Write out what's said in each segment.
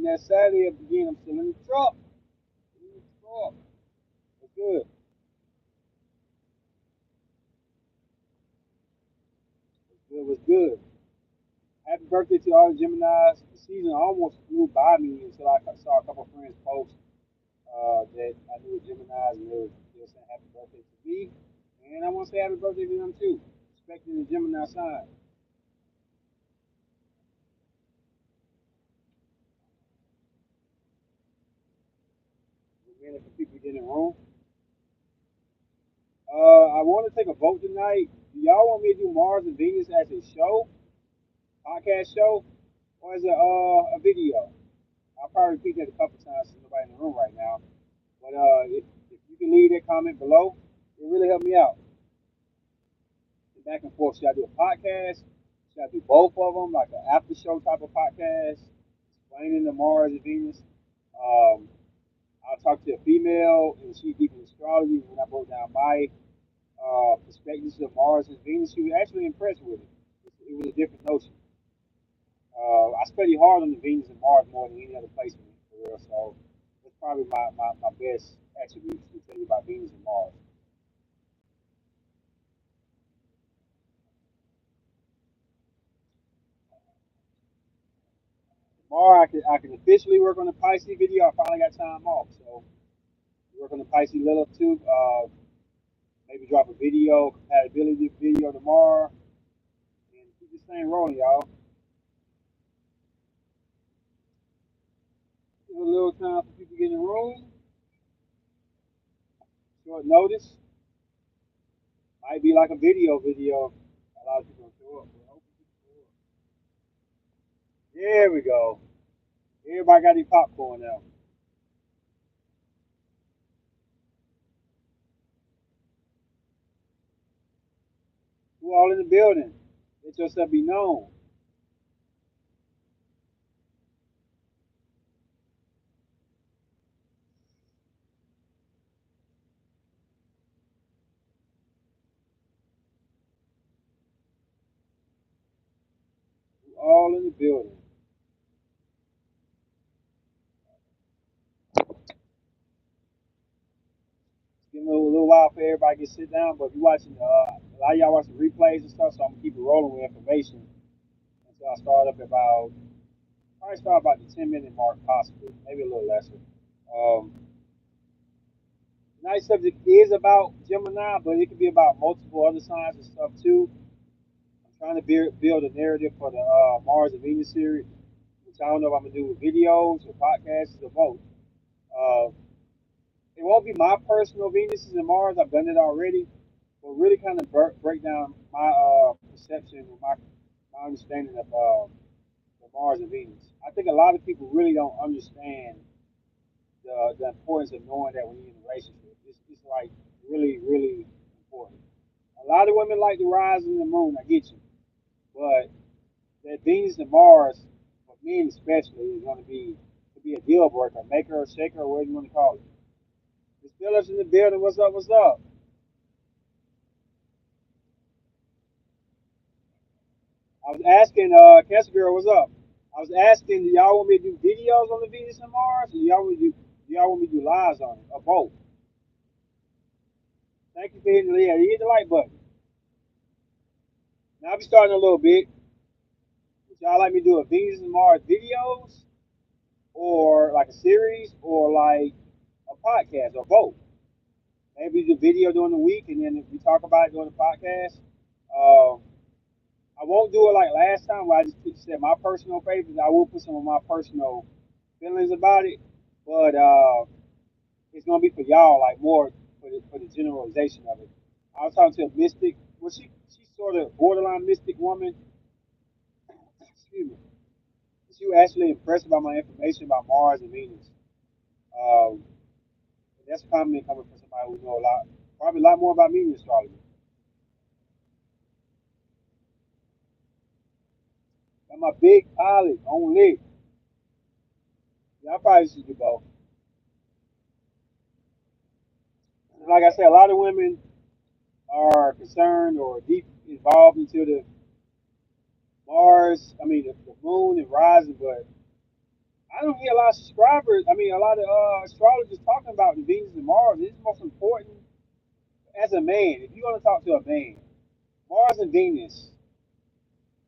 that Saturday again. I'm still in the truck. In the truck. What's good? What's good? What's good? Happy birthday to all the Geminis. The season almost flew by me until I saw a couple of friends post that I knew were Geminis and they were saying happy birthday to me. And I want to say happy birthday to them too. Respecting the Gemini sign. We're for people to get in the room. I want to take a vote tonight. Do y'all want me to do Mars and Venus as a show, podcast show, or as a video? I'll probably repeat that a couple times since nobody in the room right now. But if you can leave that comment below, it really helped me out. And back and forth. Should I do a podcast? Should I do both of them, like an after show type of podcast, explaining the Mars and Venus? Um, I'll talk to a female, and she's deep in astrology. When I broke down my perspectives of Mars and Venus, she was actually impressed with it. It was a different notion. I study hard on the Venus and Mars more than any other placement for real. So that's probably my best attributes to tell you about Venus and Mars. Tomorrow I can officially work on the Pisces video. I finally got time off, so work on the Pisces Lilith too. Maybe drop a video, compatibility video tomorrow, and keep this thing rolling, y'all. Give a little time for people to get in the room. Short notice. Might be like a video. A lot of people don't show up. But hopefully people show up. There we go. Everybody got their popcorn now. Who all in the building? Let yourself be known. Who all in the building? It's getting a little while for everybody to sit down, but if you're watching, a lot of y'all watching replays and stuff, so I'm gonna keep it rolling with information until I start up at about probably start about the 10-minute mark, possibly, maybe a little lesser. Um, Tonight's subject is about Gemini, but it could be about multiple other signs and stuff too. I'm trying to build a narrative for the Mars and Venus series, which I don't know if I'm gonna do with videos or podcasts or both. Uh, it won't be my personal Venuses and Mars. I've done it already, but really kind of break down my perception and my understanding of the Mars and Venus. I think a lot of people really don't understand the importance of knowing that when you're in a relationship. It's like really important. A lot of women like the rise and the moon. I get you, but that Venus and Mars, for men especially, is going to be a deal breaker, maker or shaker, or whatever you want to call it. The Steelers in the building. What's up? What's up? I was asking, Cancer Girl, what's up? I was asking, do y'all want me to do videos on the Venus and Mars, or do y'all want me to do lives on it, or both? Thank you for hitting the hit the like button. Now I'll be starting a little bit. Would y'all like me to do a Venus and Mars videos, or like a series, or like a podcast, or both? Maybe the video during the week, and then we talk about it during the podcast. Um, I won't do it like last time where I just said my personal favorites. I will put some of my personal feelings about it, but it's gonna be for y'all, like more for the generalization of it. I was talking to a mystic. Well, she's sort of borderline mystic woman. Excuse me. She was actually impressed by my information about Mars and Venus. Um, that's a comment coming from somebody who know a lot, probably a lot more about me than astrology. Got my big pilot on lit. Yeah, I probably should do both. Like I said, a lot of women are concerned or deep involved into the Mars, I mean the moon and rising, but I don't hear a lot of subscribers. I mean, a lot of astrologers talking about the Venus and Mars. It's most important as a man. If you're going to talk to a man, Mars and Venus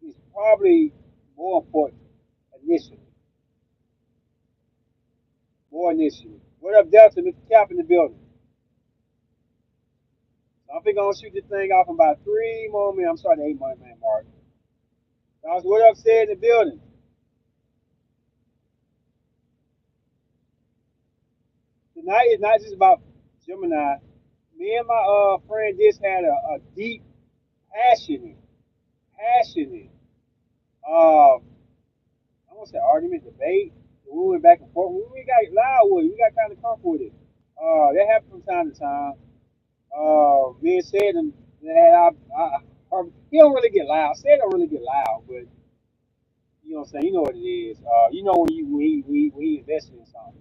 is probably more important initially. More initially. What up, Delta? Mr. Cap in the building. So I'm gonna shoot this thing off in about 3 more minutes. I'm starting 8 more man mark. Guys, what up, said in the building? Tonight is not just about Gemini. Me and my friend just had a deep, passionate, I won't say argument, debate. We went back and forth. We got loud with it. We got kind of comfortable with it. That happens from time to time. Me and said and that he don't really get loud. Said don't really get loud, but you know what I'm saying. You know what it is. You know when we invested in something.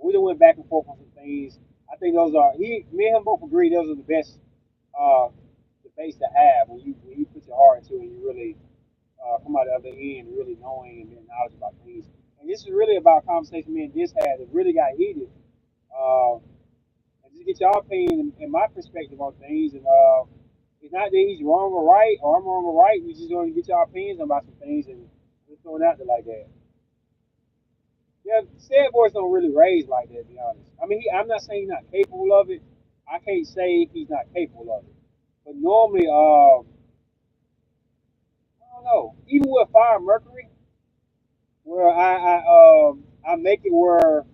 We done went back and forth on some things. I think those are me and him both agree those are the best uh, debates to have when you put your heart into it and you really come out the other end really knowing and being knowledgeable about things. And this is really about a conversation me and this had that really got heated. Uh, and just get your opinion and my perspective on things. And it's not that he's wrong or right or I'm wrong or right. We just going to get your opinions about some things and just throwing out there like that. Yeah, sad boys don't really raise like that, to be honest. I mean, I'm not saying he's not capable of it. I can't say he's not capable of it. But normally, I don't know. Even with Fire Mercury, where I make it where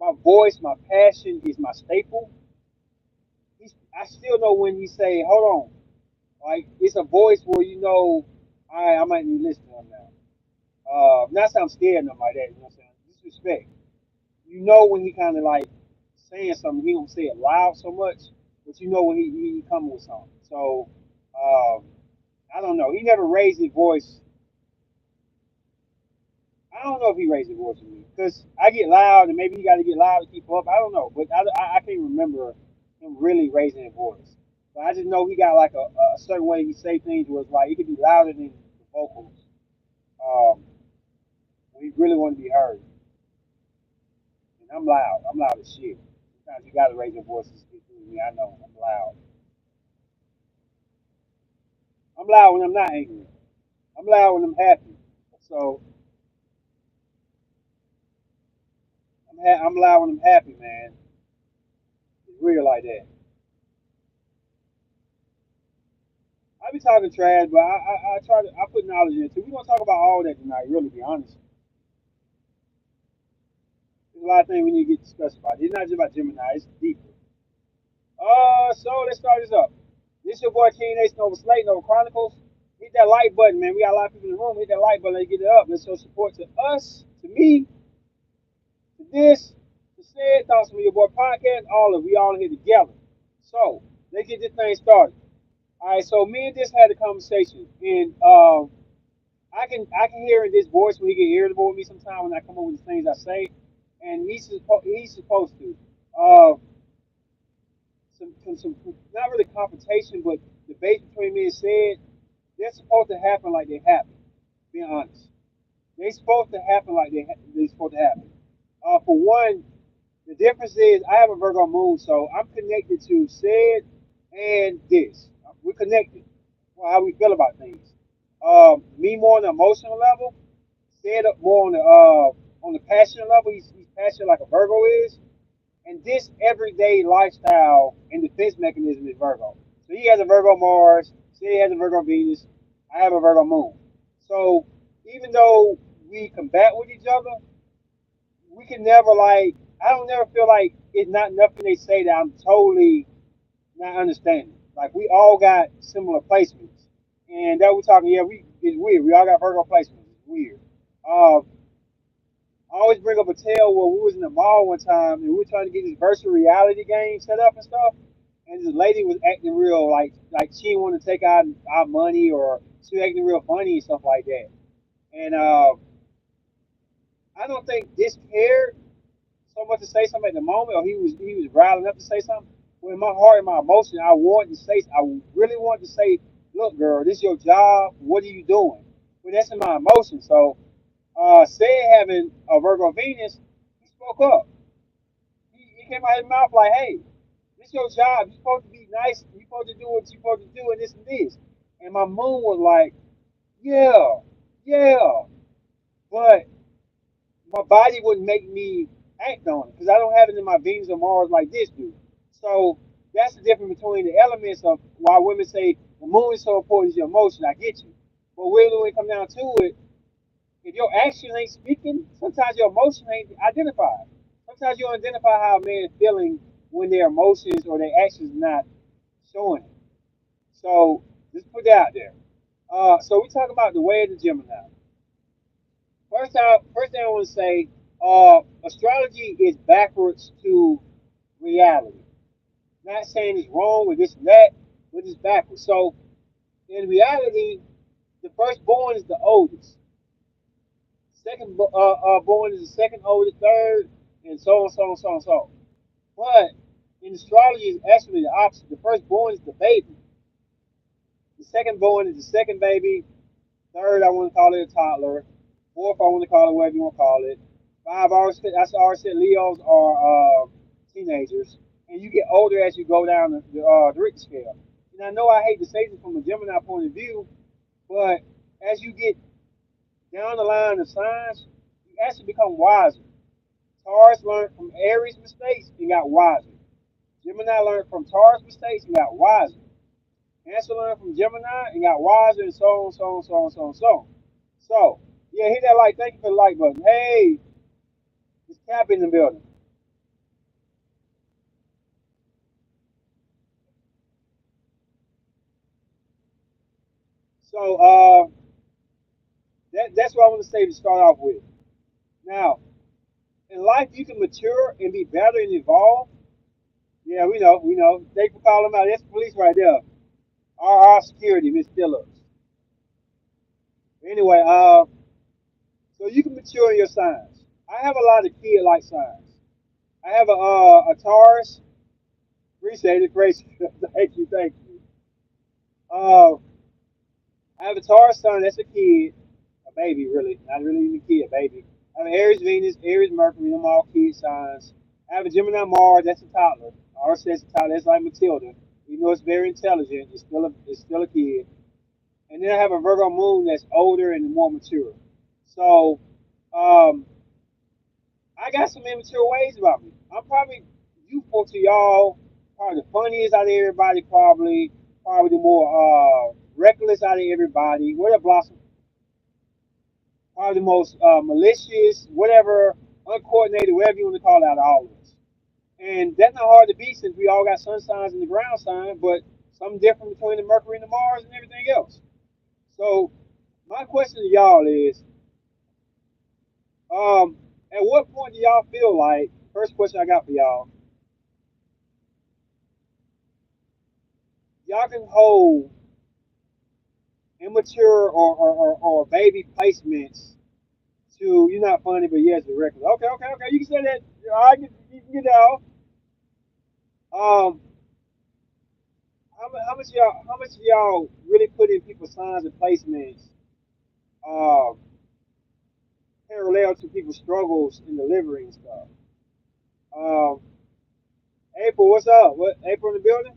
my voice, my passion is my staple. I still know when he say, "Hold on," like it's a voice where you know, I might need to listen to him now. Not that I'm scared of him like that. You know what I'm saying? Disrespect. You know when he kind of like saying something, he don't say it loud so much, but you know when he coming with something. So um, I don't know. He never raised his voice. I don't know if he raised his voice with me because I get loud and maybe he got to get loud to keep up. I don't know, but I can't remember him really raising his voice. But I just know he got like a certain way he say things was like it could be louder than the vocals. Um, when he really want to be heard. And I'm loud. I'm loud as shit. Sometimes you got to raise your voice to speak through me. I know I'm loud. I'm loud when I'm not angry. I'm loud when I'm happy. So I'm loud when I'm happy, man. It's real like that. I be talking trash, but I try to I put knowledge into. We're gonna talk about all that tonight. Really, be honest. There's a lot of things we need to get discussed about. It's not just about Gemini. It's deeper. So let's start this up. This your boy King Nation over Slate over Chronicles. Hit that like button, man. We got a lot of people in the room. Hit that like button. Let's get it up. Let's show support to us, to me, to this, to said. Thoughts from your boy podcast. All of we all here together. So let's get this thing started. All right. So me and this had a conversation, and I can hear in this voice when he get irritable with me sometimes when I come up with the things I say, and he's supposed to. Uh, some not really confrontation, but debate between me and said they're supposed to happen like they happen. Being honest, they supposed to happen like they supposed to happen. For one, the difference is I have a Virgo moon, so I'm connected to said and this. We're connected. Well, how we feel about things. Me more on the emotional level, said up more on the passion level. He's passionate like a Virgo is, and this everyday lifestyle and defense mechanism is Virgo. So he has a Virgo Mars, said he has a Virgo Venus. I have a Virgo Moon. So even though we combat with each other, we can never like. I don't never feel like it's not nothing they say that I'm totally not understanding. Like we all got similar placements, and that we're talking. Yeah, we it's weird. We all got Virgo placements. It's weird. Uh, I always bring up a tale where we was in the mall one time and we were trying to get this virtual reality game set up and stuff, and this lady was acting real like she didn't want to take our money or she was acting real funny and stuff like that. And I don't think this cared so much to say something at the moment, or he was riling up to say something. Well, in my heart and my emotion, I really wanted to say, look, girl, this is your job. What are you doing? Well, that's in my emotion. So said having a Virgo Venus, he spoke up. He came out of his mouth like, hey, this your job. You're supposed to be nice. You're supposed to do what you're supposed to do and this and this. And my moon was like, yeah, yeah. But my body wouldn't make me act on it because I don't have it in my Venus or Mars like this do. So that's the difference between the elements of why women say the moon is so important is your emotion. I get you. But really when it comes down to it, if your action ain't speaking, sometimes your emotion ain't identified. Sometimes you don't identify how a man is feeling when their emotions or their actions not showing it. So just put that out there. So we talk about the way of the Gemini. First thing I want to say, astrology is backwards to reality. Not saying it's wrong with this and that, but it's backwards. So in reality, the firstborn is the oldest. Second born is the second oldest, third, and so on, so on, so on, so on. But in astrology, it's actually the opposite. The firstborn is the baby. The second born is the second baby. Third, I want to call it a toddler. Fourth, I want to call it whatever you want to call it. Five, I already said Leos are teenagers, and you get older as you go down the Richter scale. And I know I hate to say this from a Gemini point of view, but as you get down the line of signs, you actually become wiser. Taurus learned from Aries' mistakes and got wiser. Gemini learned from Taurus' mistakes and got wiser. Cancer learned from Gemini and got wiser, and so on, so on, so on, so on, so on. So, yeah, hit that like. Thank you for the like button. Hey, it's Cap in the building. So, that's what I want to say to start off with. Now, in life, you can mature and be better and evolve. Yeah, we know, we know. Thank you for calling them out. That's the police right there. Our security, Miss Phillips. Anyway, so you can mature in your signs. I have a lot of kid-like signs. I have a Taurus. Appreciate it, gracious. Thank you, thank you. Uh, I have a Taurus sun. That's a kid, a baby, really, not really even a kid, a baby. I have an Aries Venus, Aries Mercury. Them all kid signs. I have a Gemini Mars. That's a toddler. I always say it's a toddler. That's like Matilda. Even though it's very intelligent, it's still a kid. And then I have a Virgo Moon that's older and more mature. So, um, I got some immature ways about me. I'm probably youthful to y'all, probably the funniest out of everybody, probably the more reckless out of everybody. What a blossom, probably the most malicious, whatever, uncoordinated, whatever you want to call it out of all of us. And that's not hard to be since we all got sun signs and the ground sign, but something different between the Mercury and the Mars and everything else. So my question to y'all is, um, at what point do y'all feel like? First question I got for y'all can hold immature or baby placements to you're not funny, but yes, you're reckless. Okay, okay, okay. You can say that. I can, you can get that. Um, how much y'all really put in people's signs and placements um, parallel to people's struggles in delivering stuff? Um, April, what's up? What April in the building?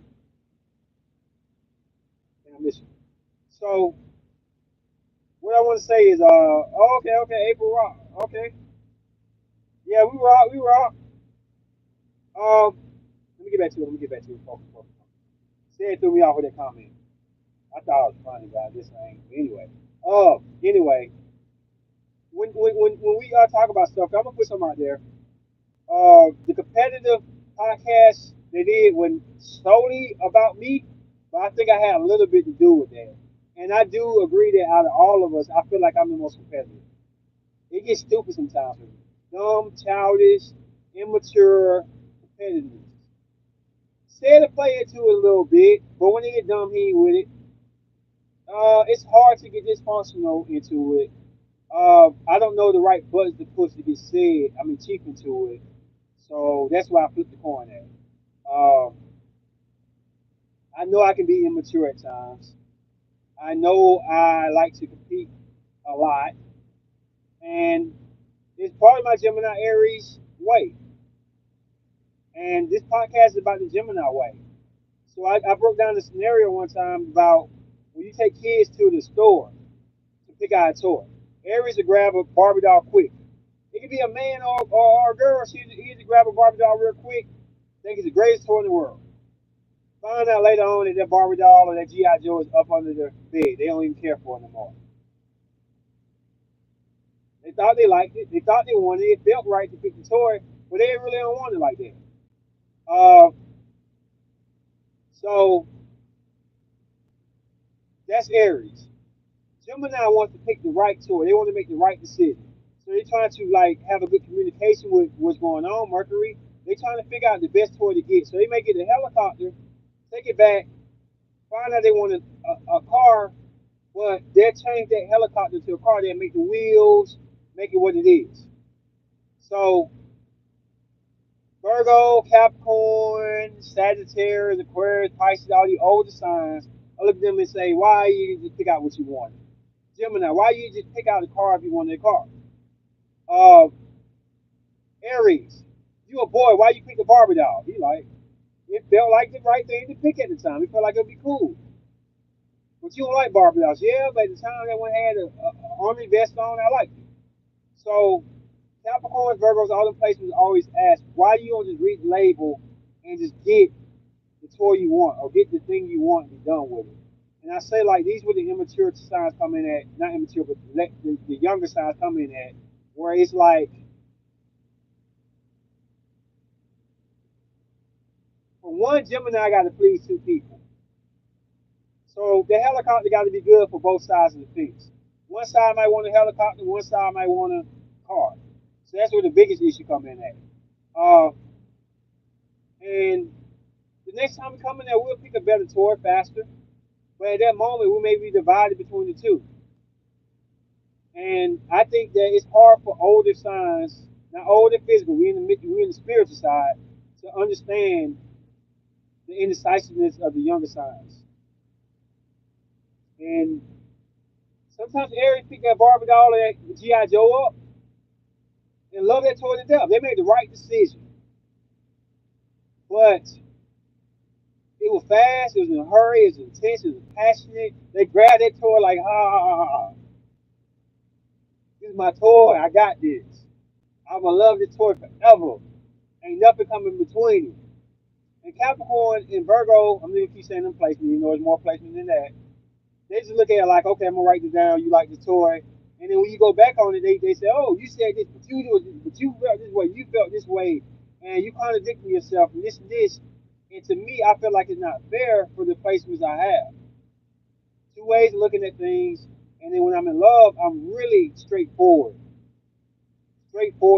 Yeah, I miss you. So what I want to say is, oh, okay, okay, April rock. Okay, yeah, we rock, we rock. Let me get back to it. Let me get back to it. Focus, focus. Said threw me off with that comment. I thought it was funny, guys. This ain't. Anyway, when we talk about stuff, I'm gonna put something out there. The competitive podcast they did when solely about me, but I think I had a little bit to do with that. And I do agree that out of all of us, I feel like I'm the most competitive. It gets stupid sometimes. Dumb, childish, immature, competitive. Said to play into it a little bit, but when they get dumb, he ain't with it. It's hard to get dysfunctional into it. I don't know the right buttons to push to get said. I mean, cheap into it. So that's why I flipped the coin at. Um, I know I can be immature at times. I know I like to compete a lot. And it's part of my Gemini Aries way. And this podcast is about the Gemini way. So I broke down the scenario one time about when you take kids to the store to pick out a toy. Aries will grab a Barbie doll quick. It could be a man or a girl. She either grab a Barbie doll real quick, think it's the greatest toy in the world. Find out later on that that Barbie doll or that G.I. Joe is up under the bed. They don't even care for it no more. They thought they liked it. They thought they wanted it. It felt right to pick the toy, but they really don't want it like that. Uh, so that's Aries. Gemini wants to pick the right toy. They want to make the right decision. So they're trying to like have a good communication with what's going on, Mercury. They're trying to figure out the best toy to get. So they may get a helicopter, take it back, find out they want a car, but they'll change that helicopter to a car. They'll make the wheels, make it what it is. So Virgo, Capricorn, Sagittarius, Aquarius, Pisces, all the older signs, I look at them and say, why you just pick out what you want? Gemini, why you just pick out a car if you want a car? Uh, Aries, you a boy, why you pick the Barbie doll? He like, it felt like the right thing to pick at the time. It felt like it'd be cool. But you don't like Barbie dolls. Yeah, but at the time that one had a army vest on, I liked it. So Capricorns, Virgos, all them places always ask, why do you don't just read the label and just get the toy you want or get the thing you want and be done with it? And I say like these were the immature signs coming at, not immature, but the younger signs coming at, where it's like, for one, Gemini got to please two people. So the helicopter got to be good for both sides of the fence. One side might want a helicopter, one side might want a car. So that's where the biggest issue come in at. Uh, and the next time we come in there, we'll pick a better toy faster. But at that moment, we may be divided between the two. And I think that it's hard for older signs, not older physical, we're in the spiritual side, to understand the indecisiveness of the younger signs. And sometimes Aries pick that Barbie doll or that G.I. Joe up and love that toy to death. They made the right decision. But it was fast, it was in a hurry, it was intense, it was passionate. They grabbed that toy like, this is my toy, I got this. I'm gonna love this toy forever. Ain't nothing coming between it. And Capricorn and Virgo, I'm gonna keep saying them placements, you know, there's more placements than that. They just look at it like, okay, I'm gonna write this down, you like the toy. And then when you go back on it, they say, oh, you said this, but you felt this way, you felt this way, and you contradicting yourself, and this and this. And to me, I feel like it's not fair for the placements I have. Two ways of looking at things, and then when I'm in love, I'm really straightforward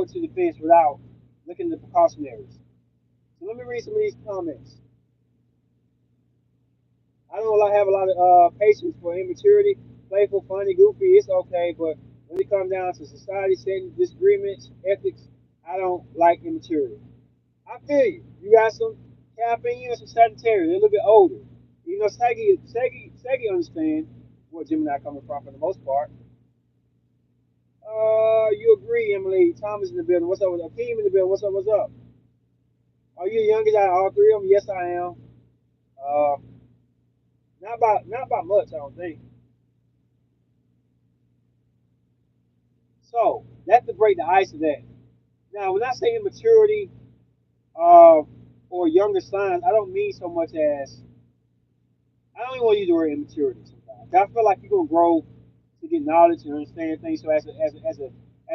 to the fence without looking at the precautionaries. So let me read some of these comments. I don't have a lot of patience for immaturity, playful, funny, goofy. It's okay, but when it comes down to society setting disagreements, ethics, I don't like immaturity. I feel you. You got some caffeine and some Sagittarius. They're a little bit older. You know, Sagi understand where Gemini coming from for the most part. You agree, Emily. Thomas in the building. What's up with Akeem in the building? What's up? What's up? Are you the youngest out of all three of them? Yes, I am. Uh, not by much, I don't think. So that's to break the ice of that. Now, when I say immaturity uh, or younger signs, I don't mean so much as I don't even want to use the word immaturity sometimes. I feel like you're gonna grow to get knowledge and understand things. So as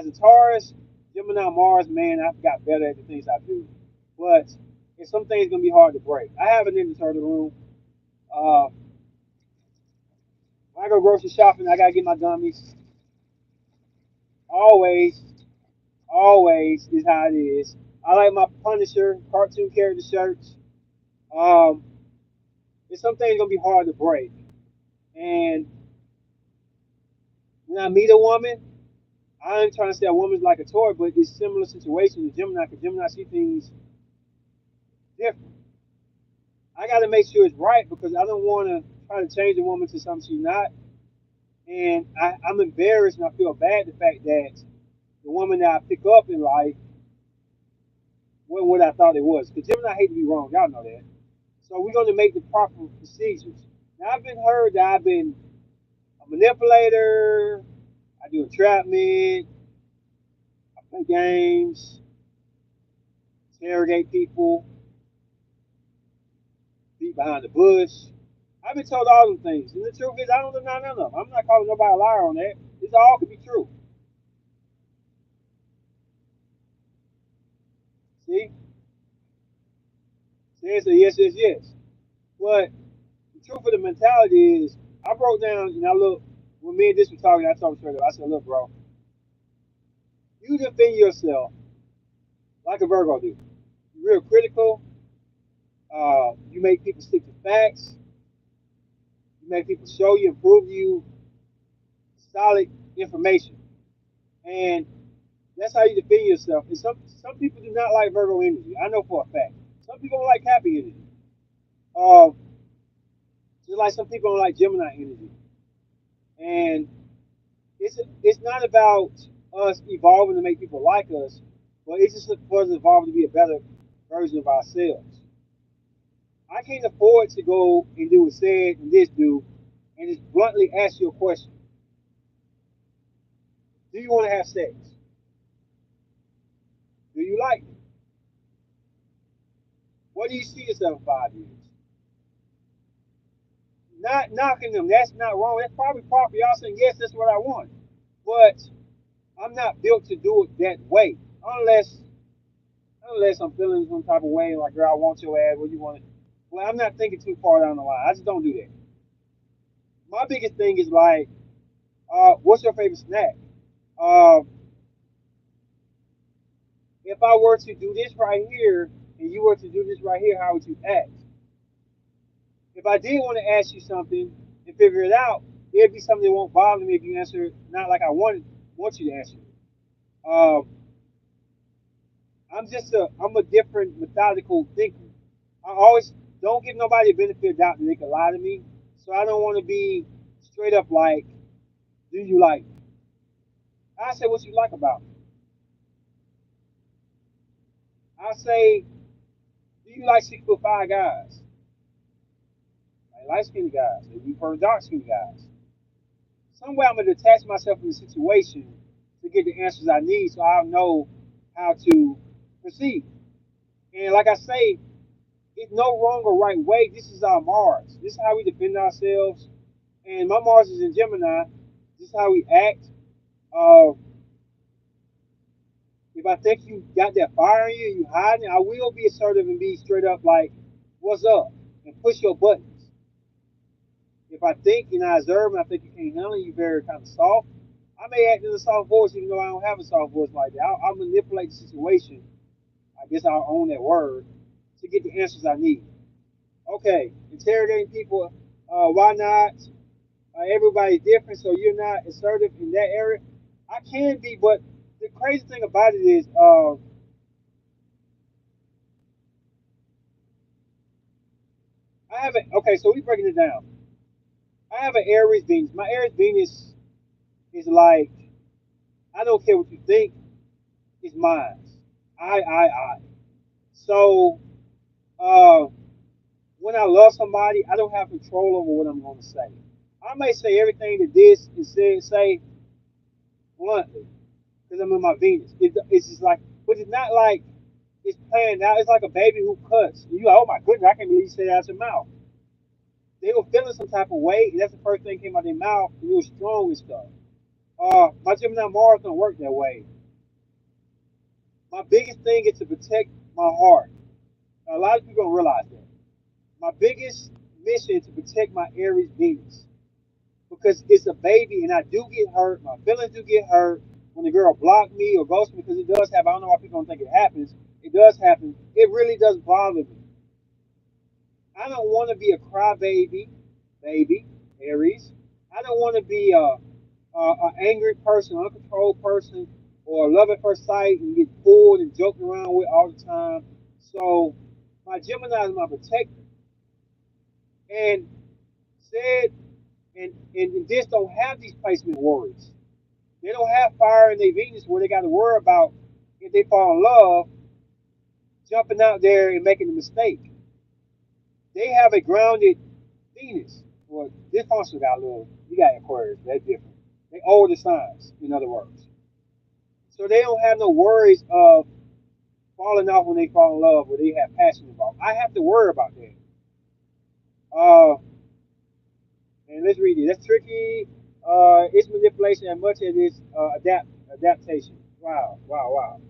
a Taurus, Gemini, Mars, man, I've got better at the things I do. But it's some things gonna be hard to break. I have an inventory room. Uh, when I go grocery shopping, I gotta get my gummies. Always, always is how it is. I like my Punisher cartoon character shirts. Um, it's some things gonna be hard to break. And when I meet a woman, I ain't trying to say a woman's like a toy, but it's similar situations to Gemini because Gemini see things different. I got to make sure it's right because I don't want to try to change a woman to something she's not. And I'm embarrassed and I feel bad the fact that the woman that I pick up in life wasn't what I thought it was. Because Gemini hate to be wrong, y'all know that. So we're going to make the proper procedures. Now I've been heard that I've been a manipulator. I do entrapment. I play games, interrogate people, beat behind the bush. I've been told all them things. And the truth is, I don't deny none of them. I'm not calling nobody a liar on that. This all could be true. See? The answer is yes, yes, yes. But the truth of the mentality is, I broke down and I look, when me and this were talking, I told him straight up, I said, look, bro, you defend yourself like a Virgo do. You're real critical. You make people stick to facts. You make people show you and prove you solid information. And that's how you defend yourself. And some people do not like Virgo energy. I know for a fact. Some people don't like happy energy. Uh, just like some people don't like Gemini energy. And it's not about us evolving to make people like us, but it's just for us evolving to be a better version of ourselves. I can't afford to go and do what said and this do, and just bluntly ask you a question: do you want to have sex? Do you like it? What do you see yourself in 5 years? Not knocking them. That's not wrong. That's probably proper. Y'all saying yes, that's what I want. But I'm not built to do it that way, unless I'm feeling some type of way, like girl, I want your ass. What you want? Well, I'm not thinking too far down the line. I just don't do that. My biggest thing is like, what's your favorite snack? Uh, if I were to do this right here, and you were to do this right here, how would you act? If I did want to ask you something and figure it out, it'd be something that won't bother me if you answer it not like I want you to answer it. Um, I'm a different methodical thinker. I always don't give nobody a benefit of doubt that they can lie to me. So I don't want to be straight up like, do you like me? I say what you like about me. I say, do you like 6'5" guys? Like light skinned guys? Or you prefer dark skinned guys? Some way I'm gonna detach myself from the situation to get the answers I need so I'll know how to proceed. And like I say, it's no wrong or right way. This is our Mars. This is how we defend ourselves. And my Mars is in Gemini. This is how we act. Uh, if I think you got that fire in you, you hiding, I will be assertive and be straight up like, what's up? And push your buttons. If I think you're not observing, I think you can't handle it, you're very kind of soft, I may act in a soft voice even though I don't have a soft voice like that. I'll manipulate the situation. I guess I'll own that word to get the answers I need. Okay, interrogating people, why not? Everybody's different, so you're not assertive in that area. I can be, but the crazy thing about it is, I haven't. Okay, so we breaking it down. I have an Aries Venus. My Aries Venus is like, I don't care what you think, it's mine. I. So, uh, when I love somebody, I don't have control over what I'm going to say. I may say everything that this is say bluntly because I'm in my Venus. It's just like, but it's not like it's planned out. It's like a baby who cuts. And you like, oh my goodness, I can't believe you said that out your mouth. They were feeling some type of way, and that's the first thing that came out of their mouth, and it was strong and stuff. My Gemini Mars don't work that way. My biggest thing is to protect my heart. Now, a lot of people don't realize that. My biggest mission is to protect my Aries Venus because it's a baby, and I do get hurt. My feelings do get hurt when the girl blocked me or ghosts me because it does happen. I don't know why people don't think it happens. It does happen. It really does bother me. I don't want to be a crybaby, baby, Aries. I don't want to be a angry person, uncontrolled person, or a love at first sight and get pulled and joked around with all the time. So my Gemini is my protector. And said and this don't have these placement worries. They don't have fire in their Venus where they got to worry about if they fall in love, jumping out there and making a mistake. They have a grounded Venus. Well, this also got a little, you got Aquarius, they're different. They older signs, in other words. So they don't have no worries of falling off when they fall in love, where they have passion involved. I have to worry about that. And let's read it. That's tricky. It's manipulation as much as it's adaptation. Wow, wow, wow.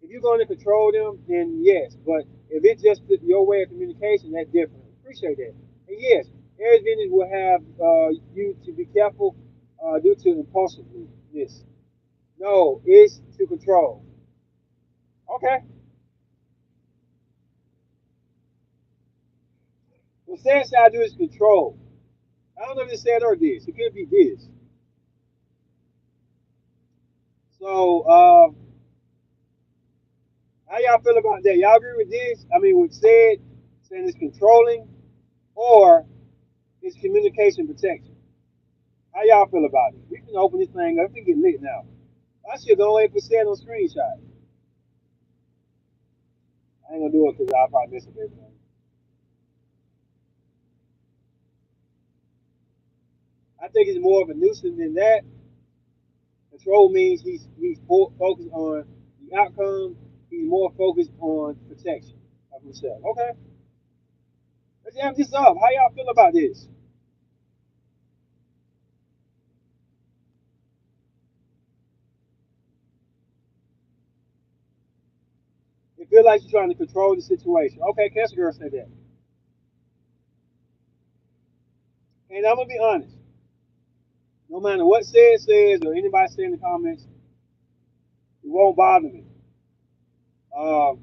If you're going to control them, then yes. But if it's just your way of communication, that's different. Appreciate that. And yes, Aries Venus will have you to be careful due to impulsiveness. No, it's to control. Okay. What Sag I do is control. I don't know if it's said or this. It could be this. So, how y'all feel about that? Y'all agree with this? I mean, with said saying it's controlling or it's communication protection. How y'all feel about it? We can open this thing up. We can get lit now. I should go ahead and put on screenshot. I ain't gonna do it because I'll probably miss everything. I think it's more of a nuisance than that. Control means he's focused on the outcome. He's more focused on protection of himself. Okay, let's amp this up. How y'all feel about this? It feels like you're trying to control the situation. Okay, Cancer Girl said that. And I'm gonna be honest. No matter what says or anybody say in the comments, it won't bother me. Um,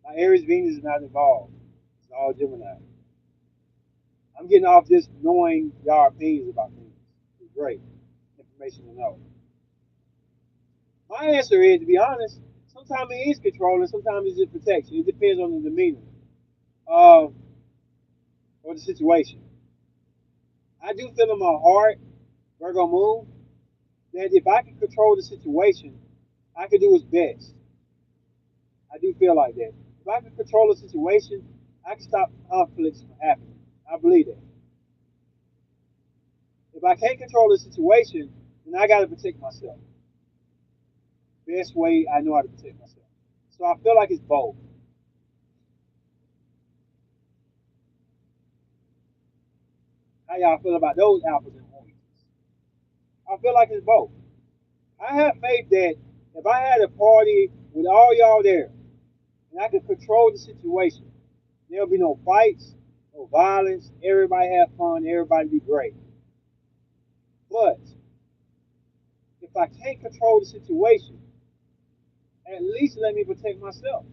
my Aries Venus is not involved. It's all Gemini. I'm getting off just knowing y'all opinions about things. It's great information to know. My answer is, to be honest, sometimes it is controlling, sometimes it's just protection. It depends on the demeanor uh, or the situation. I do feel in my heart, Virgo Moon, that if I can control the situation, I can do its best. I do feel like that. If I can control the situation, I can stop conflicts from happening. I believe that. If I can't control the situation, then I got to protect myself. Best way I know how to protect myself. So I feel like it's both. How y'all feel about those apples and oranges? I feel like it's both. I have faith that if I had a party with all y'all there and I could control the situation, there'll be no fights, no violence, everybody have fun, everybody be great. But if I can't control the situation, at least let me protect myself.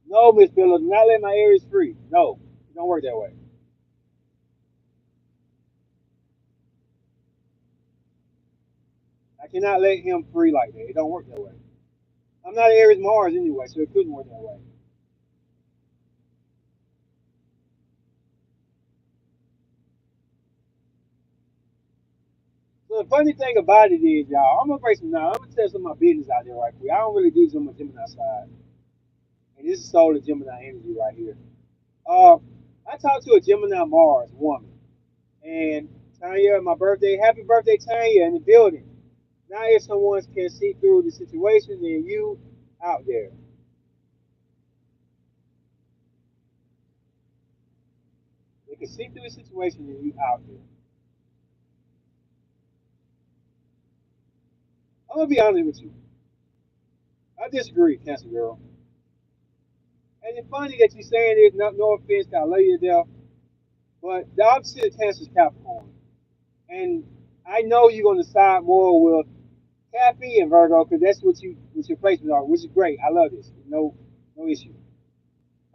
No, Miss Phillips, do not let my Aries free. No, it don't work that way. I cannot let him free like that. It don't work that way. I'm not Aries Mars anyway, so it couldn't work that way. So the funny thing about it is, y'all, I'm gonna break some now. I'm gonna tell some of my business out there right quick. I don't really do some of my Gemini side, and this is solar Gemini energy right here. Uh, I talked to a Gemini Mars woman, and Tanya, my birthday, happy birthday, Tanya, in the building. Now, if someone can see through the situation, then you out there, they can see through the situation, then you out there. I'm gonna be honest with you. I disagree, Cancer Girl. And it's funny that you're saying this. No offense, I love you to death. But the opposite of Cancer is Capricorn. And I know you're going to side more with Cappy and Virgo because that's what your placements are, which is great. I love this. No issue.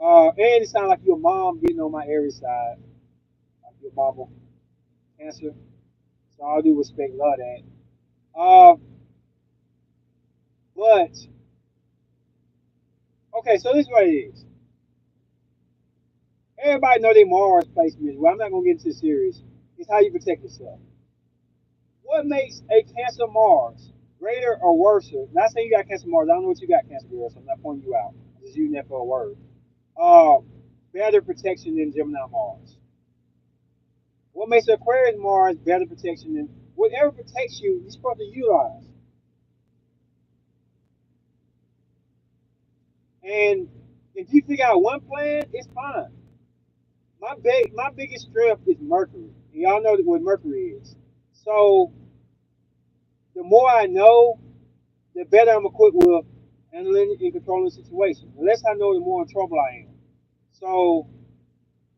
And it sounds like your mom getting on my Aries side, like your mama, Cancer. So I do respect, love that. Uh, but okay, so this is what it is. Everybody know they Mars placements. Well, I'm not gonna get into the series. It's how you protect yourself. What makes a Cancer Mars greater or worse? Not saying you got Cancer Mars. I don't know what you got, Cancer Girl, so I'm not pointing you out. I'm just using that for a word. Uh, Better protection than Gemini Mars. What makes Aquarius Mars better protection than whatever protects you? You're supposed to utilize. And if you figure out one plan, it's fine. My biggest strength is Mercury. And y'all know what Mercury is. So the more I know, the better I'm equipped with handling and controlling the situation. The less I know, the more in trouble I am. So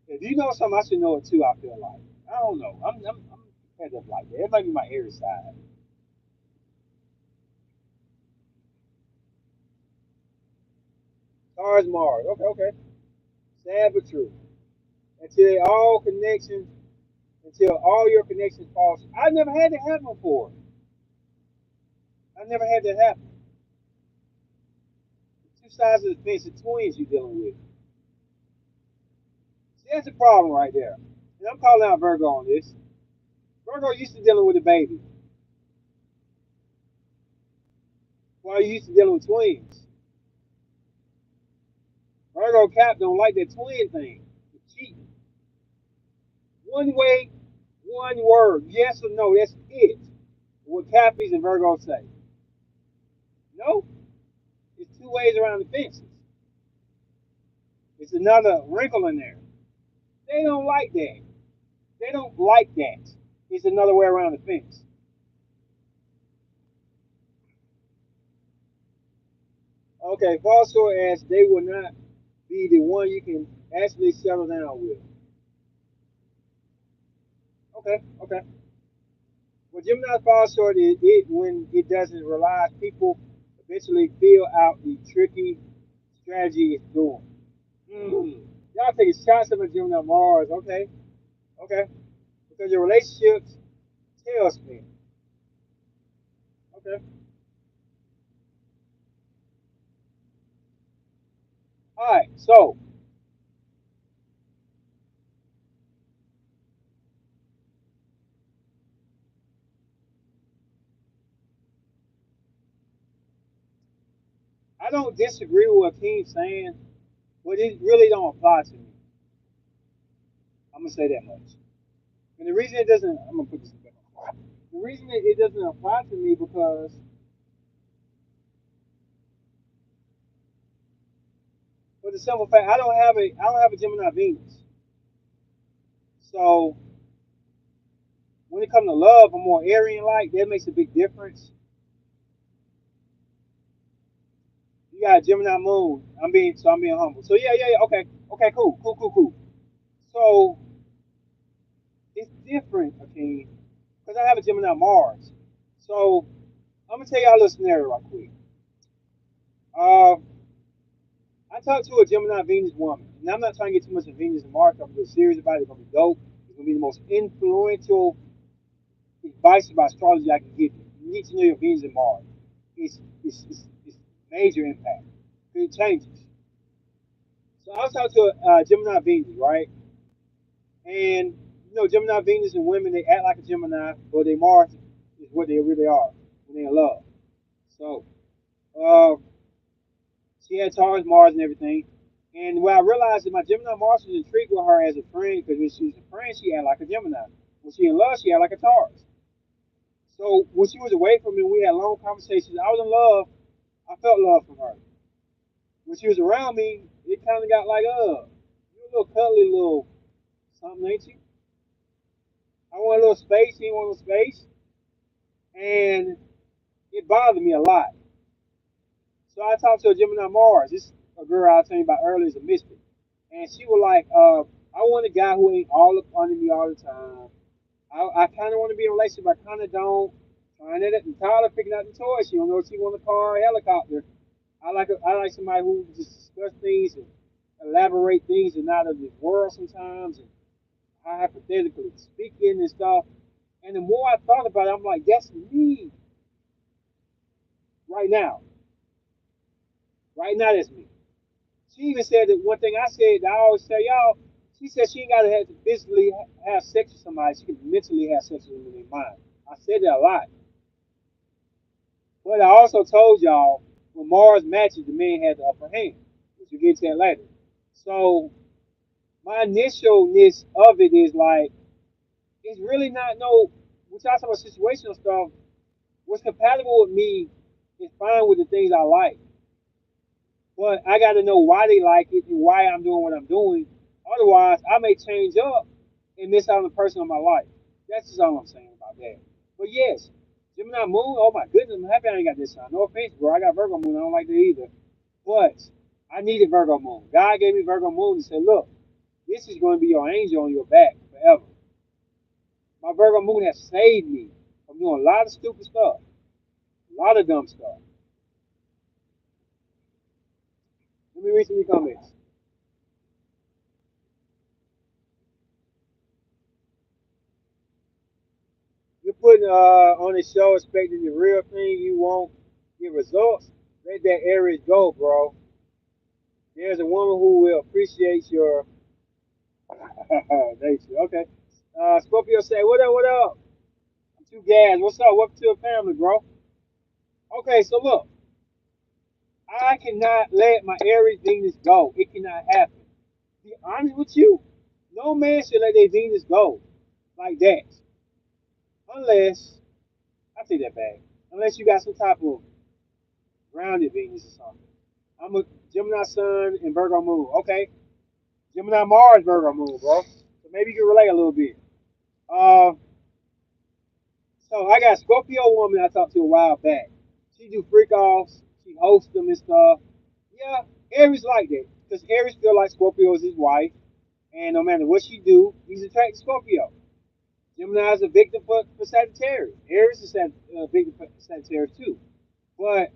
if you know something, I should know it too. I feel like I don't know. I'm competitive like that. It might be my Aries side. Stars, Mars. Okay, okay. Sad but true. Until all connections, until all your connections fall. I never had that happen before. I never had that happen. Two sides of the fence, the twins you're dealing with. See, that's the problem right there. And I'm calling out Virgo on this. Virgo used to dealing with a baby, while you used to dealing with twins. Virgo Cap don't like that twin thing. It's cheating. One way, one word. Yes or no, that's it. What Cappies and Virgos say. No, it's two ways around the fences. It's another wrinkle in there. They don't like that. They don't like that. It's another way around the fence. Okay, Falso as they will not be the one you can actually settle down with. Okay, okay. Well, Gemini falls short is it when it doesn't realize people eventually feel out the tricky strategy it's doing. Y'all taking shots at a Gemini Mars, okay, okay. Because your relationships tailspin. Okay. All right. So I don't disagree with what King's saying, but it really don't apply to me. I'm gonna say that much. And the reason it doesn't, I'm gonna put this in back. The reason it doesn't apply to me because for the simple fact I don't have a Gemini Venus. So when it comes to love, I'm more Aryan like. That makes a big difference. You got Gemini Moon. I'm being humble. So yeah. Okay, okay, cool. So it's different, okay? Because I have a Gemini Mars. So I'm gonna tell y'all a little scenario right quick. Uh, I talked to a Gemini Venus woman. Now I'm not trying to get too much of Venus and Mars. I'm real serious about it. It's gonna be dope. It's gonna be the most influential advice about astrology I can give you. You need to know your Venus and Mars. It's major impact. It changes. So I was talking to Gemini Venus, right? And Gemini Venus and women they act like a Gemini, but they Mars is what they really are when they're in love. So uh, she had Taurus, Mars, and everything. And what I realized is my Gemini Mars was intrigued with her as a friend because when she was a friend, she acted like a Gemini. When she in love, she acted like a Taurus. So when she was away from me, we had long conversations. I was in love. I felt love from her. When she was around me, it kind of got like, you a little cuddly little something, ain't you? I want a little space. He want a little space, and it bothered me a lot. So I talked to a Gemini Mars. This a girl I was telling you about earlier is a mystic, and she was like, I want a guy who ain't all up under me all the time. I kind of want to be in a relationship. I kind of don't. Trying it and Tyler picking out the toys. She don't know if she want a car or a helicopter. I like somebody who just discuss things and elaborate things and out of this world sometimes and hypothetically speaking and stuff. And the more I thought about it, I'm like, that's me right now. Right now, that's me. She even said that one thing I said that I always tell y'all. She said she ain't gotta have to physically have sex with somebody. She can mentally have sex with them in their mind. I said that a lot. But I also told y'all when Mars matches, the man had the upper hand, which we'll get to that later. So my initialness of it is like it's really not no. We talk about situational stuff. What's compatible with me is fine with the things I like, but I got to know why they like it and why I'm doing what I'm doing. Otherwise, I may change up and miss out on the person in my life. That's just all I'm saying about that. But yes, Gemini Moon. Oh my goodness, I'm happy I ain't got this sign. No offense, bro. I got Virgo Moon. I don't like that either. But I needed Virgo Moon. God gave me Virgo Moon and said, look, this is going to be your angel on your back forever. My Virgo Moon has saved me from doing a lot of stupid stuff, a lot of dumb stuff. Let me read some of the comments. You're putting on the show expecting the real thing. You won't get results. Let that Aries go, bro. There's a woman who will appreciate your nature. Okay. Scorpio say, what up, what up? I'm too gas. What's up? Welcome to the family, bro. Okay, so look, I cannot let my Aries Venus go. It cannot happen. To be honest with you, no man should let their Venus go like that. Unless, I take that back. Unless you got some type of grounded Venus or something. I'm a Gemini Sun and Virgo Moon. Okay. Gemini Mars, Virgo Moon, bro. So maybe you can relate a little bit. Uh, so I got a Scorpio woman I talked to a while back. She do freak offs. She hosts them and stuff. Yeah, Aries like that. Because Aries feel like Scorpio is his wife. And no matter what she do, he's attracted to Scorpio. Gemini is a victim for Sagittarius. Aries is a victim for Sagittarius too. But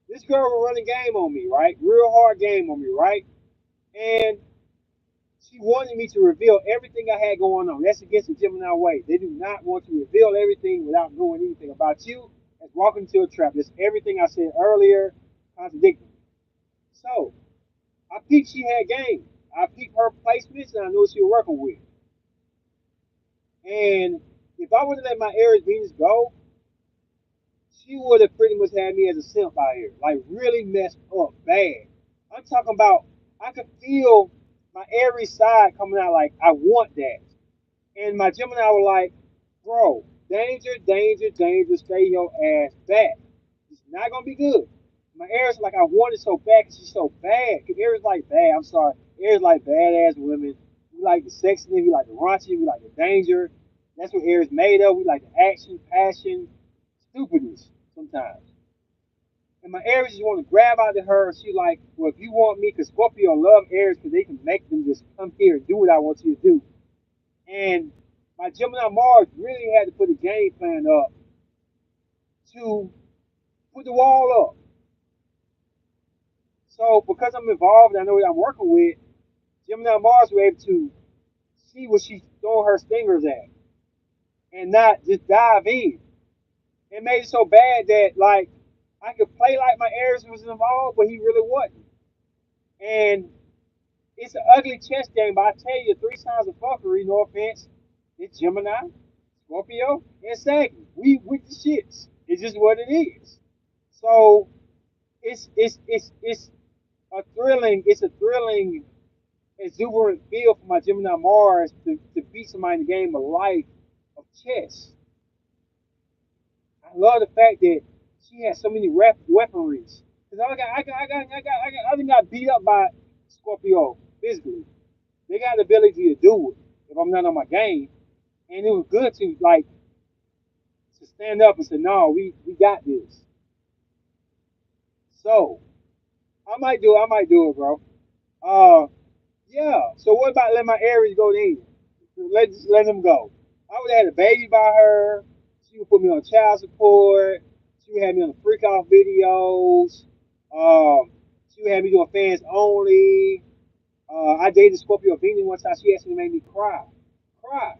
this girl will run a game on me, right? Real hard game on me, right? And she wanted me to reveal everything I had going on. That's against the Gemini way. They do not want to reveal everything without knowing anything about you. That's walking into a trap. That's everything I said earlier, contradicting. So I peeped she had game. I peeped her placements and I knew what she was working with. And if I would have let my Aries Venus go, she would have pretty much had me as a simp out here. Like really messed up bad. I'm talking about I could feel my Aries side coming out like I want that. And my Gemini was like, bro, danger, danger, danger, stay your ass back. It's not gonna be good. My Aries like I want it so bad because she's so bad. Cause Aries like bad. I'm sorry. Aries like badass women. We like the sexiness, we like the raunchy, we like the danger. That's what Aries made of. We like the action, passion, stupidness sometimes. And my Aries just want to grab out of her. She like, well, if you want me, because Scorpio love Aries because they can make them just come here and do what I want you to do. And my Gemini Mars really had to put a game plan up to put the wall up. So because I'm involved, I know what I'm working with. Gemini Mars was able to see what she's throwing her stingers at and not just dive in. It made it so bad that like I could play like my Aries was involved, but he really wasn't. And it's an ugly chess game, but I tell you, three signs of fuckery, no offense, it's Gemini, Scorpio, and Sag. We with the shits. It's just what it is. So it's a thrilling, exuberant feel for my Gemini Mars to beat somebody in the game of life of chess. I love the fact that she has so many weaponries. Cause I think got beat up by Scorpio physically. They got the ability to do it if I'm not on my game. And it was good to like to stand up and say, no, we got this. So I might do it, bro. Uh yeah. So what about letting my Aries go then? Let them go. I would have had a baby by her. She would put me on child support. She would have me on the freak off videos. She would have me doing fans only. I dated Scorpio Venus one time. She actually made me cry. Cry.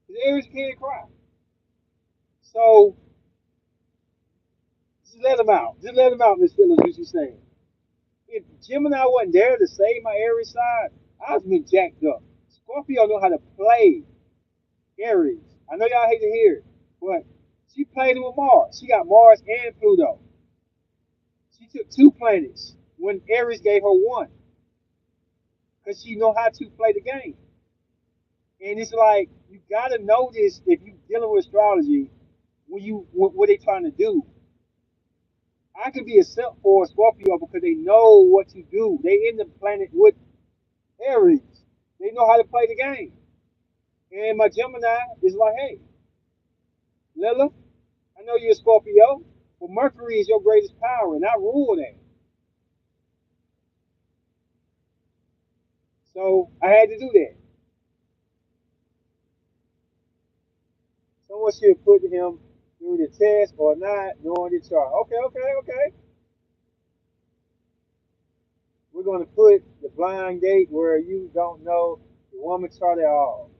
Because Aries can't cry. So just let them out. Just let them out, Miss Phillips, what you saying. If Gemini wasn't there to save my Aries side, I was been jacked up. Scorpio know how to play Aries. I know y'all hate to hear it, but she played it with Mars. She got Mars and Pluto. She took 2 planets when Aries gave her one, because she know how to play the game. And it's like you gotta know this if you dealing with astrology. When you what they trying to do, I can be a simp for a Scorpio because they know what to do. They in the planet with Aries. They know how to play the game. And my Gemini is like, hey, Lilith, I know you're a Scorpio, but Mercury is your greatest power, and I rule that. So I had to do that. Someone should put him through the test or not, knowing the chart. Okay, okay, okay. We're going to put the blind date where you don't know the woman chart at all.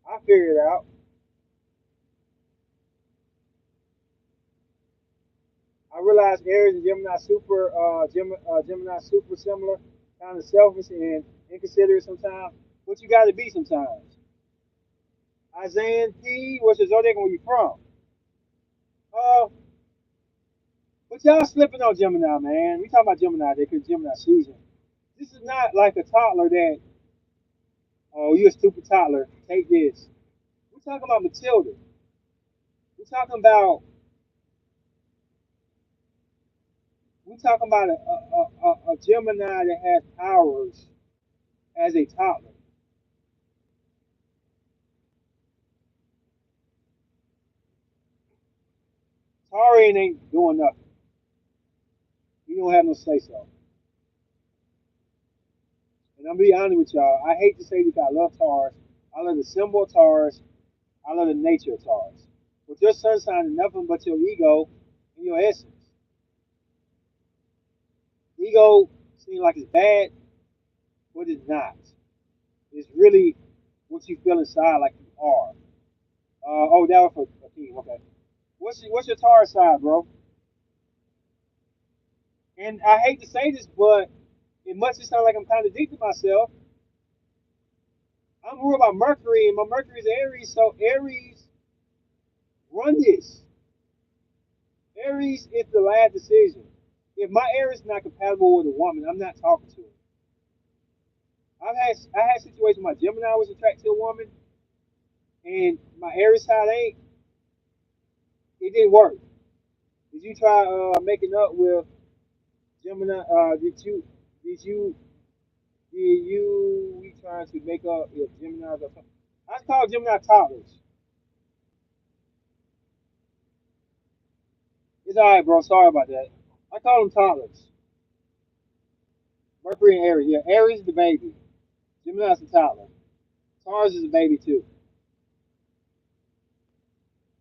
I figured it out. I realized Aries and Gemini Gemini super similar, kind of selfish and inconsiderate sometimes. But you got to be sometimes. Isaiah P, what's your zodiac and where you from? Uh, but y'all slipping on Gemini, man. We talking about Gemini today because Gemini season. This is not like a toddler that, oh, you a stupid toddler. Take this. We're talking about Matilda. We're talking about a Gemini that has powers as a toddler. Taurian ain't doing nothing. He don't have no say so. And I'm gonna be honest with y'all. I hate to say this, I love Taurus. I love the symbol of Taurus. I love the nature of Taurus. But your sun sign is nothing but your ego and your essence. Ego seems like it's bad, but it's not. It's really what you feel inside like you are. Oh, that was for a team. Okay. What's your Taurus side, bro? And I hate to say this, but it must just sound like I'm contradicting myself. I'm ruled by Mercury, and my Mercury is Aries, so Aries run this. Aries is the last decision. If my Aries is not compatible with a woman, I'm not talking to her. I had situations where my Gemini was attracted to a woman, and my Aries side ain't. It didn't work. Did you try making up with Gemini? Did you we trying to make up if Gemini or something? I call Gemini toddlers. It's all right, bro. Sorry about that. I call them toddlers. Mercury and Aries. Yeah, Aries is the baby. Gemini's the toddler. Taurus is a baby too.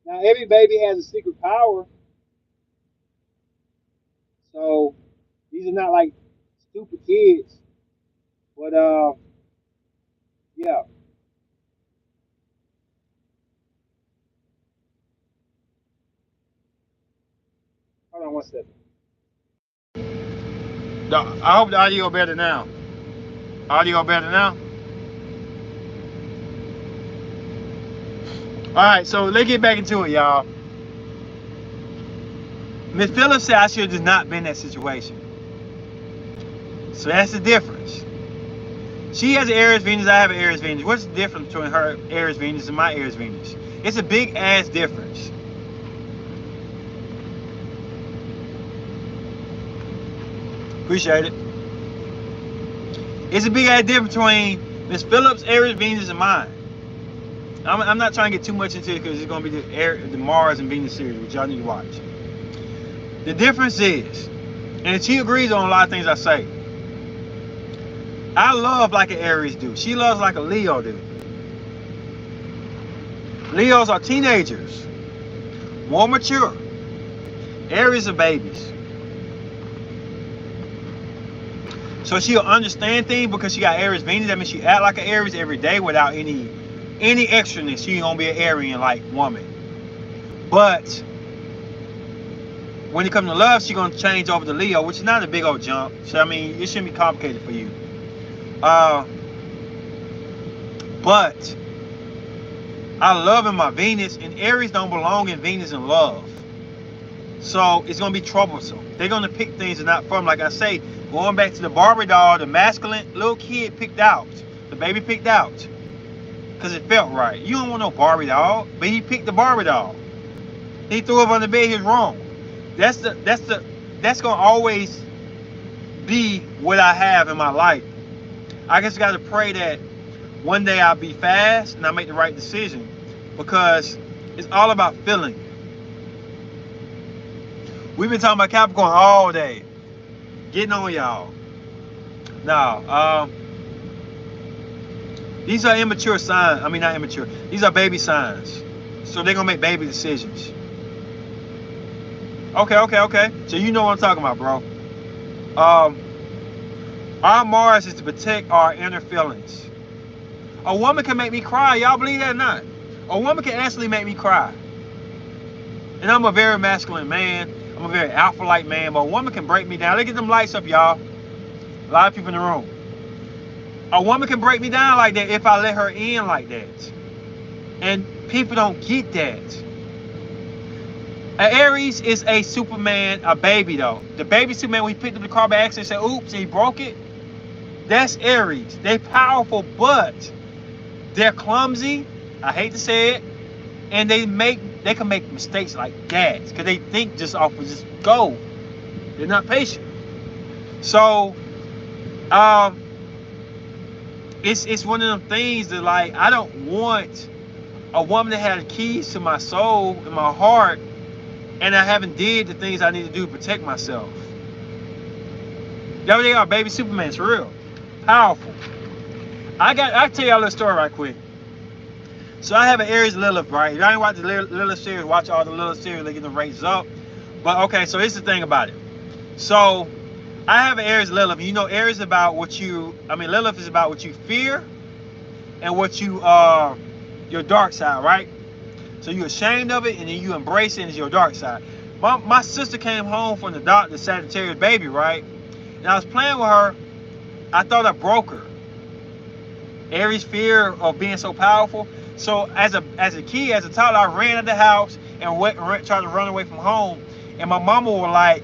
Now every baby has a secret power, so these are not like stupid kids. But yeah. Hold on one second. I hope the audio better now. Audio better now. All right, so let's get back into it, y'all. Miss Phillips said I should have just not been in that situation. So that's the difference. She has an Aries Venus, I have an Aries Venus. What's the difference between her Aries Venus and my Aries Venus? It's a big ass difference. Appreciate it. It's a big ass difference between Miss Phillips' Aries Venus and mine. I'm not trying to get too much into it because it's going to be the Mars and Venus series, which y'all need to watch. The difference is, and she agrees on a lot of things I say, I love like an Aries do. She loves like a Leo do. Leos are teenagers, more mature. Aries are babies. So she'll understand things because she got Aries Venus. That means she act like an Aries every day without any extraness. She ain't gonna be an Arian like woman. But when it comes to love, she gonna change over to Leo, which is not a big old jump. So I mean, it shouldn't be complicated for you. But I love in my Venus, and Aries don't belong in Venus and love. So it's gonna be troublesome. They're gonna pick things that are not from. Like I say, going back to the Barbie doll, the masculine little kid picked out. The baby picked out. Because it felt right. You don't want no Barbie doll, but he picked the Barbie doll. He threw it on the bed, he was wrong. That's gonna always be what I have in my life. I just gotta pray that one day I'll be fast and I make the right decision. Because it's all about feeling. We've been talking about Capricorn all day. Getting on y'all. Now, these are immature signs. I mean, not immature. These are baby signs. So they're going to make baby decisions. Okay. So you know what I'm talking about, bro. Our Mars is to protect our inner feelings. A woman can make me cry. Y'all believe that or not? A woman can actually make me cry. And I'm a very masculine man. I'm a very alpha-like man. But a woman can break me down. Look at them lights up, y'all. A lot of people in the room. A woman can break me down like that if I let her in like that. And people don't get that. An Aries is a Superman, a baby though. The baby Superman, when he picked up the car by accident and said, oops, and he broke it. That's Aries. They're powerful, but they're clumsy. I hate to say it. And they can make mistakes like that. Because they think just off of just go. They're not patient. So, it's one of them things that, like, I don't want a woman that has keys to my soul and my heart, and I haven't did the things I need to do to protect myself. There they are, baby Superman's for real. Powerful. I'll tell y'all a little story right quick. So I have an Aries Lilith, right? If y'all ain't watch the Lilith series, watch all the Lilith series, they get the rates up. But okay, so here's the thing about it. So I have an Aries Lilith. You know, Aries is about Lilith is about what you fear and what you your dark side, right? So you're ashamed of it and then you embrace it as your dark side. My sister came home from the doctor, Sagittarius baby, right? And I was playing with her. I thought I broke her. Aries fear of being so powerful. So as a kid, as a toddler, I ran out the house and tried to run away from home. And my mama was like,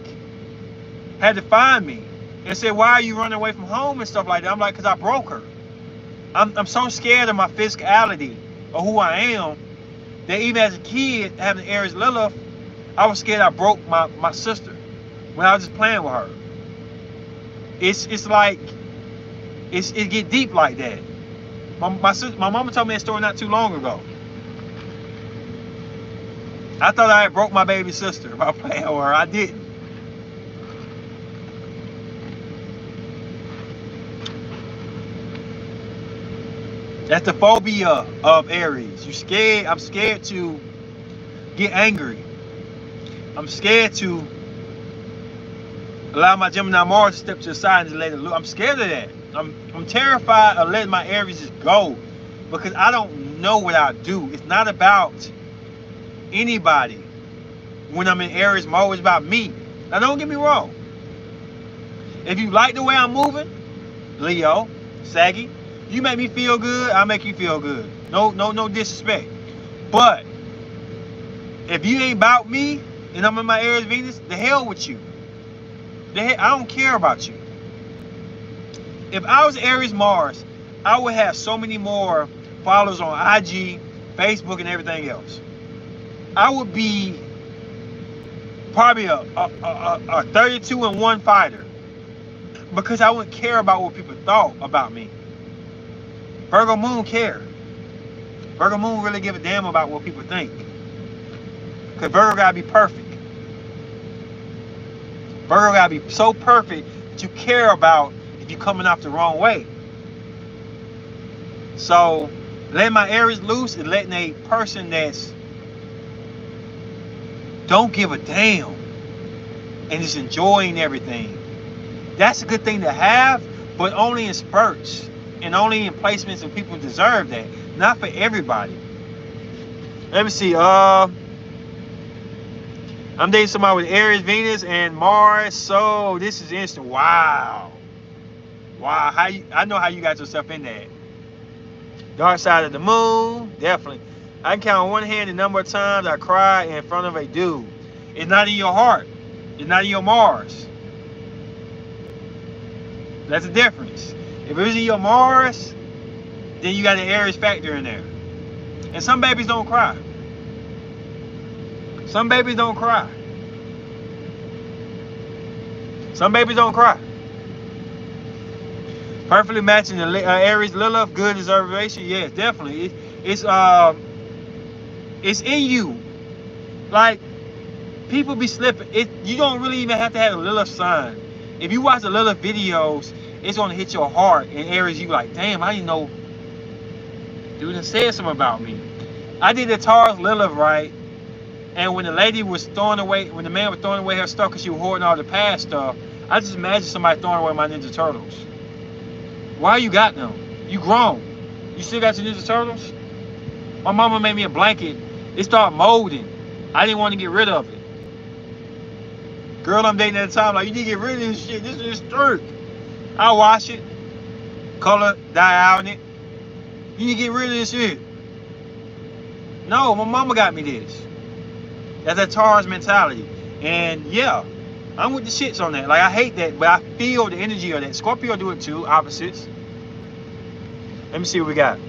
had to find me and said, why are you running away from home and stuff like that? I'm like, because I broke her. I'm so scared of my physicality or who I am that even as a kid, having Aries Lilith, I was scared I broke my sister when I was just playing with her. It's like, it get deep like that. My mama told me a story not too long ago. I thought I had broke my baby sister by playing with her. I didn't. That's the phobia of Aries. I'm scared to get angry. I'm scared to allow my Gemini Mars to step to the side and just let it look. I'm scared of that. I'm terrified of letting my Aries just go because I don't know what I'll do. It's not about anybody when I'm in Aries mode. It's about me. Now don't get me wrong. If you like the way I'm moving, Leo, Saggy, you make me feel good, I'll make you feel good. No disrespect. But if you ain't about me and I'm in my Aries Venus, the hell with you. I don't care about you. If I was Aries Mars, I would have so many more followers on IG, Facebook, and everything else. I would be probably a 32-1 fighter because I wouldn't care about what people thought about me. Virgo Moon care. Virgo Moon really give a damn about what people think. Because Virgo gotta be perfect. Virgo gotta be so perfect that you care about if you're coming off the wrong way. So letting my Aries loose and letting a person that's don't give a damn and just enjoying everything. That's a good thing to have, but only in spurts and only in placements and people deserve that. Not for everybody. Let me see. I'm dating somebody with Aries, Venus, and Mars. So this is instant. Wow. I know how you got yourself in that. Dark side of the moon, definitely. I can count on one hand the number of times I cry in front of a dude. It's not in your heart. It's not in your Mars. That's the difference. If it was in your Mars, then you got an Aries factor in there. And some babies don't cry. Some babies don't cry. Some babies don't cry. Perfectly matching the Aries Lilith, good observation. Yes, definitely. It's in you. Like, people be slipping. You don't really even have to have a Lilith sign. If you watch the Lilith videos, it's gonna hit your heart. And Aries, you like, damn, I didn't know. Dude done said something about me. I did the Taurus Lilith right, and when the lady was throwing away, when the man was throwing away her stuff because she was hoarding all the past stuff, I just imagined somebody throwing away my Ninja Turtles. Why you got them? You grown. You still got your Ninja Turtles? My mama made me a blanket. It started molding. I didn't want to get rid of it. Girl I'm dating at the time, like, you need to get rid of this shit. This is dirt. I wash it, color, dye out in it. You need to get rid of this shit. No, my mama got me this. That's that Taurus mentality. And yeah, I'm with the shits on that. Like, I hate that, but I feel the energy of that. Scorpio do it too, opposites. Let me see what we got.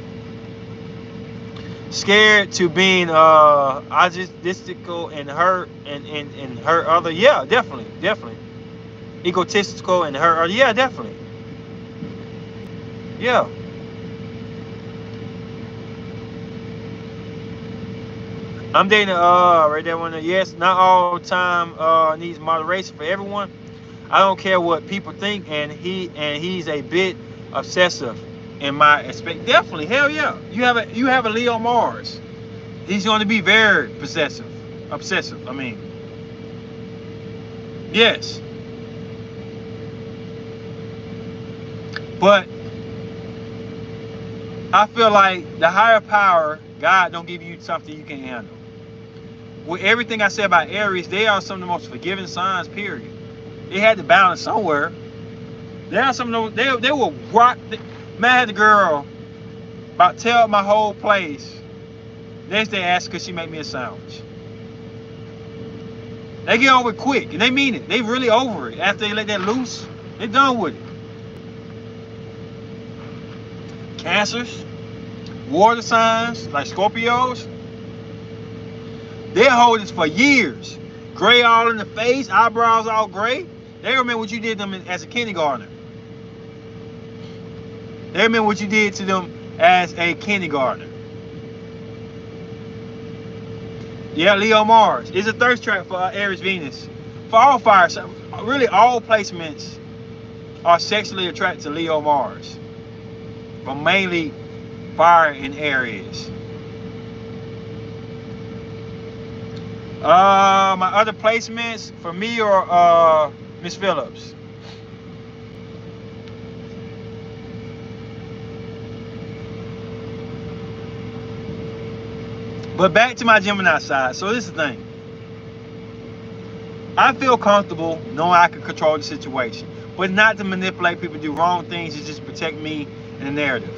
Scared to being egotistical and hurt and hurt other. Yeah, definitely. Egotistical and hurt other. Yeah, definitely. Yeah. I'm dating right there one. Yes, not all the time needs moderation for everyone. I don't care what people think, and he's a bit obsessive in my aspect. Definitely, hell yeah. You have a Leo Mars. He's going to be very obsessive. I mean, yes, but I feel like the higher power, God, don't give you something you can handle. With everything I said about Aries, they are some of the most forgiving signs, period. They had to balance somewhere. They are some of those, they will rock. Man, I had the girl about tell my whole place. Next day ask could she make me a sandwich. They get over it quick, and they mean it. They really over it. After they let that loose, they done with it. Cancers, water signs, like Scorpios, they'll hold this for years. Gray all in the face, eyebrows all gray. They remember what you did to them as a kindergartner. They remember what you did to them as a kindergartner. Yeah, Leo Mars is a thirst trap for Aries Venus. For all fire signs, really all placements are sexually attracted to Leo Mars. But mainly fire in Aries. My other placements for me are Miss Phillips. But back to my Gemini side. So this is the thing. I feel comfortable knowing I can control the situation, but not to manipulate people to do wrong things. It's just protect me in the narrative.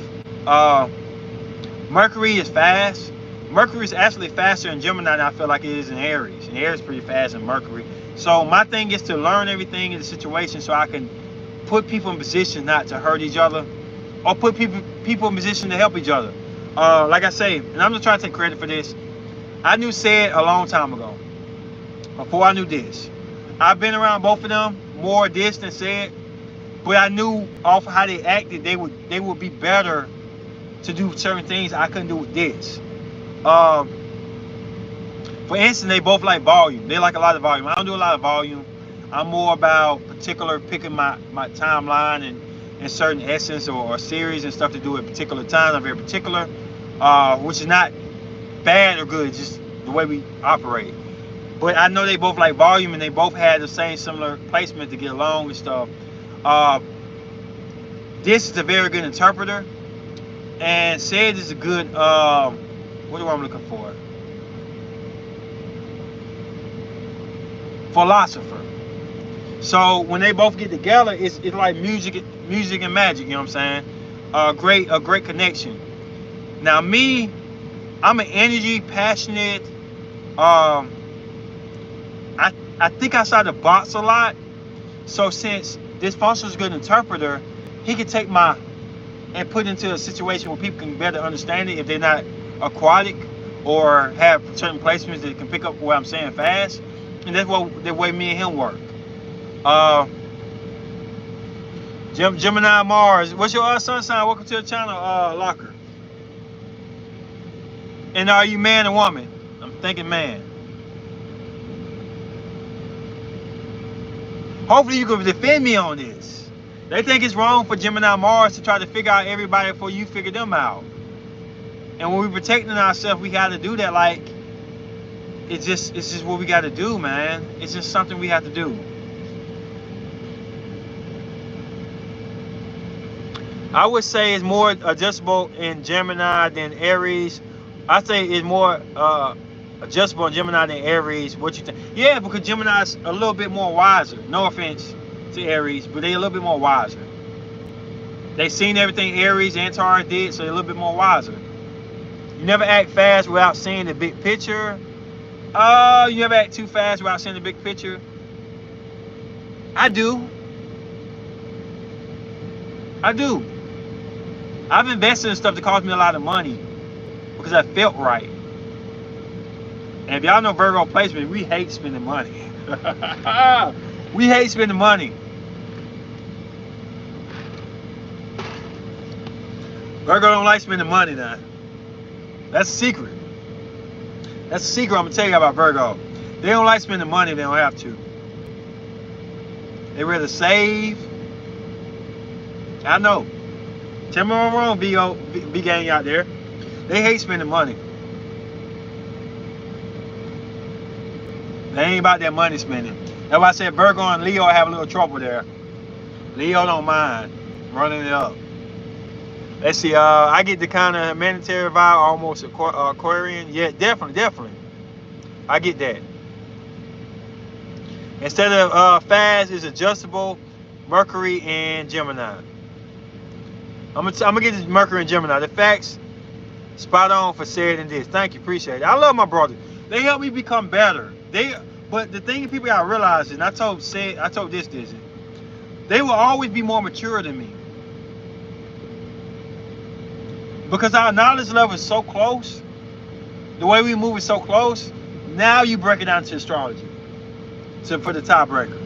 Mercury is fast. Mercury is actually faster in Gemini than I feel like it is in Aries. And Aries is pretty fast in Mercury. So my thing is to learn everything in the situation so I can put people in position not to hurt each other, or put people in position to help each other. Like I say, and I'm just trying to take credit for this. I knew Sid a long time ago. Before I knew this. I've been around both of them more this than Sid, but I knew off how they acted, they would be better to do certain things I couldn't do with this. For instance, they both like volume. They like a lot of volume. I don't do a lot of volume. I'm more about picking my timeline and certain essence or series and stuff to do at particular times. I'm very particular, which is not bad or good, just the way we operate. But I know they both like volume, and they both had the same similar placement to get along and stuff. This is a very good interpreter, and Sid is a good what am I looking for? Philosopher. So when they both get together, it's like music and magic. You know what I'm saying? A great connection. Now me, I'm an energy passionate. Um, I think outside the box a lot. So since this functional is a good interpreter, he can take my and put into a situation where people can better understand it if they're not aquatic or have certain placements that can pick up what I'm saying fast. And that's what the way me and him work. Uh, Gemini Mars. What's your sun sign? Welcome to the channel, Locker. And are you man or woman? I'm thinking man. Hopefully you can defend me on this. They think it's wrong for Gemini Mars to try to figure out everybody before you figure them out. And when we're protecting ourselves, we got to do that. Like, it's just what we got to do, man. It's just something we have to do. I would say it's more adjustable in Gemini than Aries. I say it's more adjustable in Gemini than Aries. What you think? Yeah, because Gemini's a little bit more wiser. No offense to Aries, but they're a little bit more wiser. They seen everything Aries and Taurus did, so they're a little bit more wiser. You never act fast without seeing the big picture. You never act too fast without seeing the big picture. I do. I've invested in stuff that cost me a lot of money because I felt right. And if y'all know Virgo placement, we hate spending money. We hate spending money. Virgo don't like spending money now. That's a secret. That's a secret I'm going to tell you about Virgo. They don't like spending money if they don't have to. They rather save. I know. Tell me I'm wrong, V gang out there. They hate spending money. They ain't about that money spending. That's why I said Virgo and Leo have a little trouble there. Leo don't mind running it up. Let's see. I get the kind of humanitarian vibe, almost Aquarian. Yeah, definitely. I get that. Instead of fast, it's adjustable. Mercury and Gemini. I'm gonna get this Mercury and Gemini. The facts, spot on for said and this. Thank you, appreciate it. I love my brother. They help me become better. But the thing people gotta realize is, and I told this, they will always be more mature than me. Because our knowledge level is so close, the way we move is so close, now you break it down to astrology. For the tiebreaker.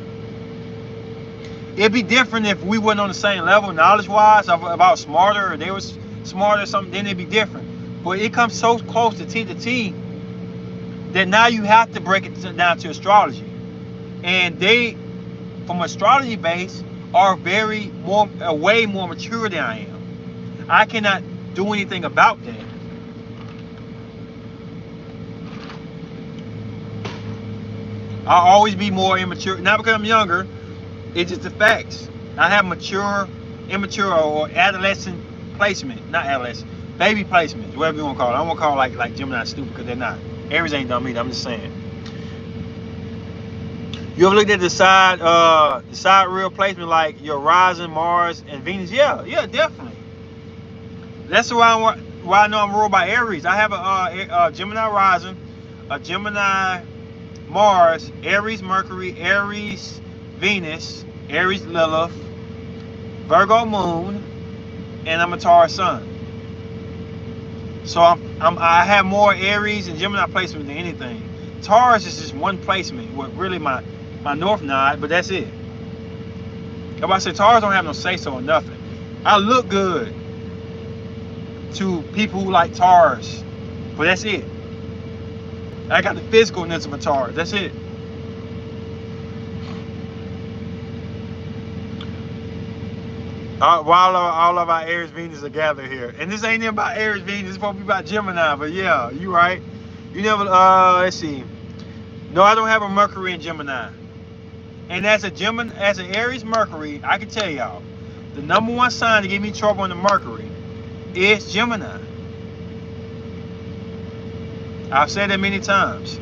It'd be different if we weren't on the same level, knowledge-wise, about smarter, or they were smarter or something, then it'd be different. But it comes so close to T that now you have to break it down to astrology. And they, from astrology base, are way more mature than I am. I cannot do anything about that. I'll always be more immature, not because I'm younger, it's just the facts. I have mature, immature, or adolescent placement, not adolescent, baby placement, whatever you want to call it. I don't want to call it like Gemini stupid, because they're not. Aries ain't dumb either, I'm just saying. You ever looked at the side real placement, like your rising Mars and Venus? Yeah, definitely. That's why I know I'm ruled by Aries. I have a Gemini rising, a Gemini Mars, Aries Mercury, Aries Venus, Aries Lilith, Virgo Moon, and I'm a Taurus Sun. So I have more Aries and Gemini placement than anything. Taurus is just one placement with really my north node, but that's it. If I say Taurus don't have no say so or nothing. I look good to people who like Taurus, but that's it. I got the physicalness of a Taurus. That's it. While all of our Aries Venus are gathered here, and this ain't even about Aries Venus. It's supposed to be about Gemini. But yeah, you right. You never. Let's see. No, I don't have a Mercury in Gemini. And as an Aries Mercury, I can tell y'all, the number one sign to give me trouble in the Mercury is Gemini. I've said that many times.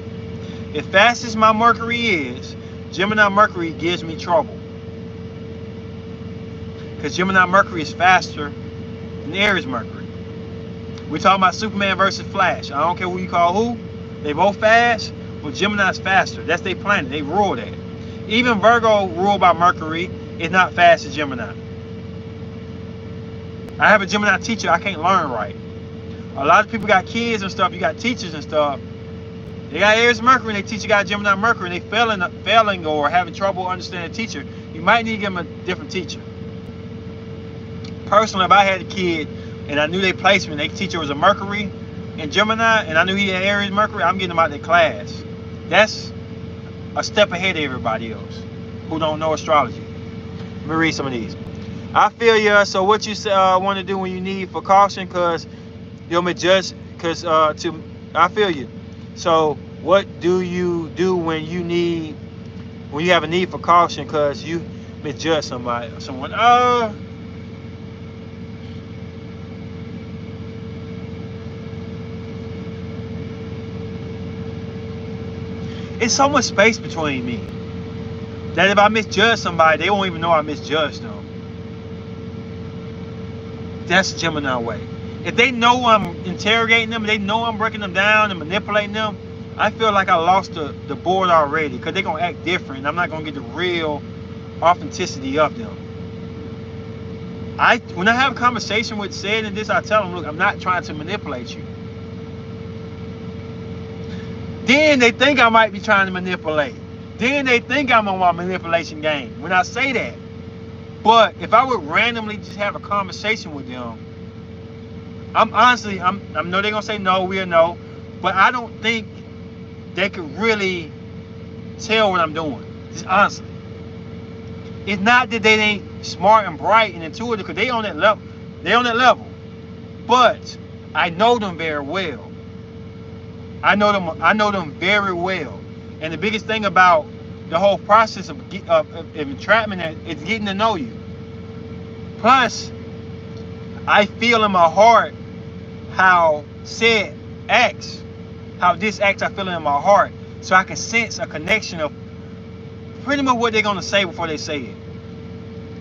As fast as my Mercury is, Gemini Mercury gives me trouble. Because Gemini Mercury is faster than Aries Mercury. We're talking about Superman versus Flash. I don't care who you call who. They both fast, but Gemini's faster. That's their planet. They rule that. Even Virgo, ruled by Mercury, is not fast as Gemini. I have a Gemini teacher. I can't learn right. A lot of people got kids and stuff. You got teachers and stuff. They got Aries Mercury, and they teach you got Gemini Mercury, and they failing or having trouble understanding the teacher. You might need to give them a different teacher. Personally, if I had a kid and I knew their placement, their teacher was a Mercury and Gemini, and I knew he had Aries Mercury, I'm getting him out of their class. That's a step ahead of everybody else who don't know astrology. Let me read some of these. I feel you. So what you want to do when you need for caution, because you'll be judged. I feel you. So what do you do when you have a need for caution because you misjudge someone? It's so much space between me that if I misjudge somebody, they won't even know I misjudged them. That's Gemini way. If they know I'm interrogating them, they know I'm breaking them down and manipulating them, I feel like I lost the board already, because they're going to act different. And I'm not going to get the real authenticity of them. When I have a conversation with said and this, I tell them, look, I'm not trying to manipulate you. Then they think I might be trying to manipulate. Then they think I'm on my manipulation game when I say that. But if I would randomly just have a conversation with them, I know they're gonna say no, we'll know, but I don't think they could really tell what I'm doing. Just honestly, it's not that they ain't smart and bright and intuitive, because they on that level. They on that level. But I know them very well. I know them very well. And the biggest thing about the whole process of entrapment is getting to know you. Plus, I feel in my heart how this acts I feel in my heart, so I can sense a connection of pretty much what they're gonna say before they say it.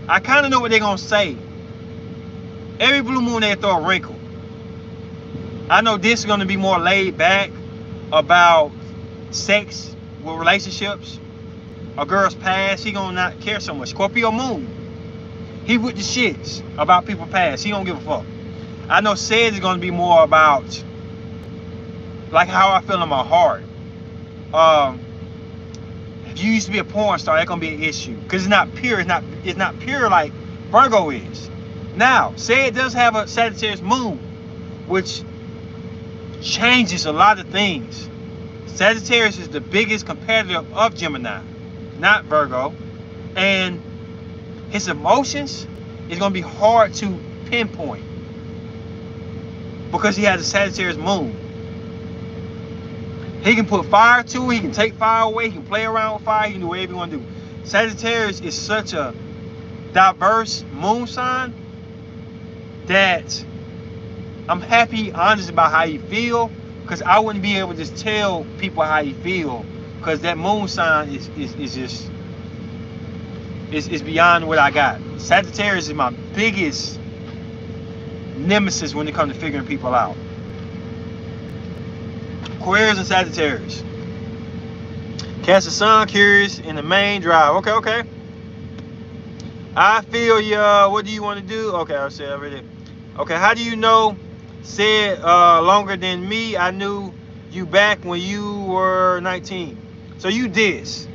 I kind of know what they're gonna say. Every blue moon they throw a wrinkle. I know this is gonna be more laid back about sex with relationships. A girl's past, he gonna not care so much. Scorpio Moon, he with the shits about people past. He don't give a fuck. I know Sed is gonna be more about like how I feel in my heart. If you used to be a porn star, that's gonna be an issue, because it's not pure. It's not pure like Virgo is. Now, Sed does have a Sagittarius moon, which changes a lot of things. Sagittarius is the biggest competitor of Gemini, not Virgo, and his emotions is going to be hard to pinpoint because he has a Sagittarius moon. He can put fire to it, he can take fire away, he can play around with fire, he can do whatever he want to do. Sagittarius is such a diverse moon sign that I'm happy, honest about how you feel, because I wouldn't be able to just tell people how you feel, because that moon sign is just beyond what I got. Sagittarius is my biggest nemesis when it comes to figuring people out. Aquarius and Sagittarius. Cancer Sun, curious in the main drive. Okay. I feel ya. What do you want to do? Okay, I said already. Okay, how do you know? Said longer than me. I knew you back when you were 19. So you this.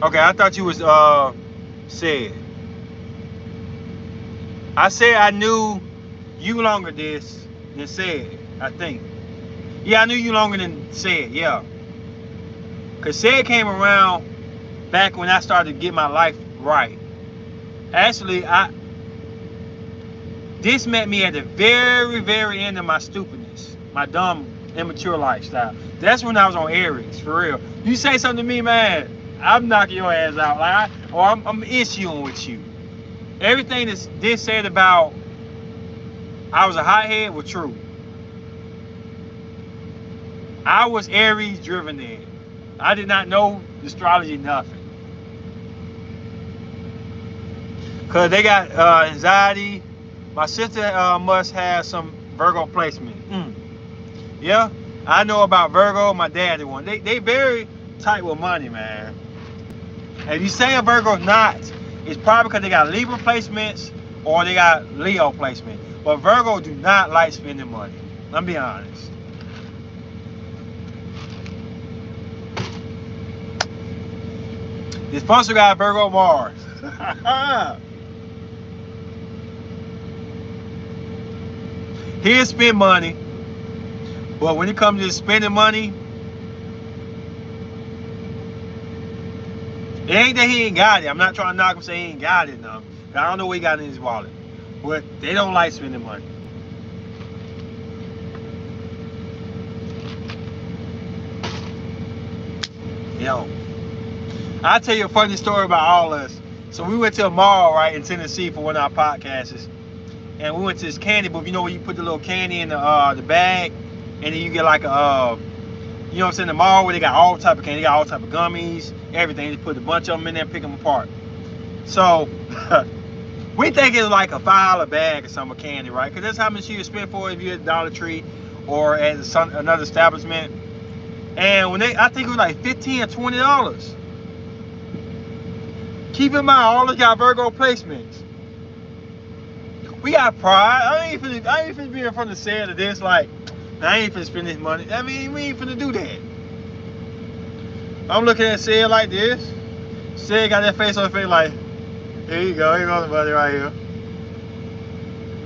Okay, I thought you was said. I said I knew you longer this than said, I think. Yeah, I knew you longer than said, yeah. Cause said came around back when I started to get my life right. Actually, this met me at the very, very end of my stupidness, my dumb, immature lifestyle. That's when I was on Aries, for real. You say something to me, man, I'm knocking your ass out. Like, I'm issuing with you. Everything this said about I was a hothead was true. I was Aries driven then. I did not know astrology, nothing. Cause they got anxiety, My sister must have some Virgo placement. Yeah, I know about Virgo. My daddy one. They very tight with money, man. And if you say a Virgo's not, it's probably because they got Libra placements or they got Leo placement. But Virgo do not like spending money. I'm being honest. This sponsor got Virgo Mars. He'll spend money, but when it comes to spending money, it ain't that he ain't got it. I'm not trying to knock him, say he ain't got it, no. I don't know what he got in his wallet. But they don't like spending money. Yo, I'll tell you a funny story about all of us. So we went to a mall, right, in Tennessee for one of our podcasts. And we went to this candy booth. You know where you put the little candy in the bag, and then you get like a, you know what I'm saying, the mall where they got all type of candy, they got all type of gummies, everything. They put a bunch of them in there and pick them apart. So we think it's like a $5 bag or something of candy, right? Because that's how much you spend for it if you're at Dollar Tree or at another establishment. And when I think it was like $15 or $20. Keep in mind, all of got Virgo placements. We got pride. I ain't finna be in front of Sarah to this, like, I ain't finna spend this money. I mean, we ain't finna do that. I'm looking at Sarah like this. Sarah got that face on her face like, here you go, here goes the money right here.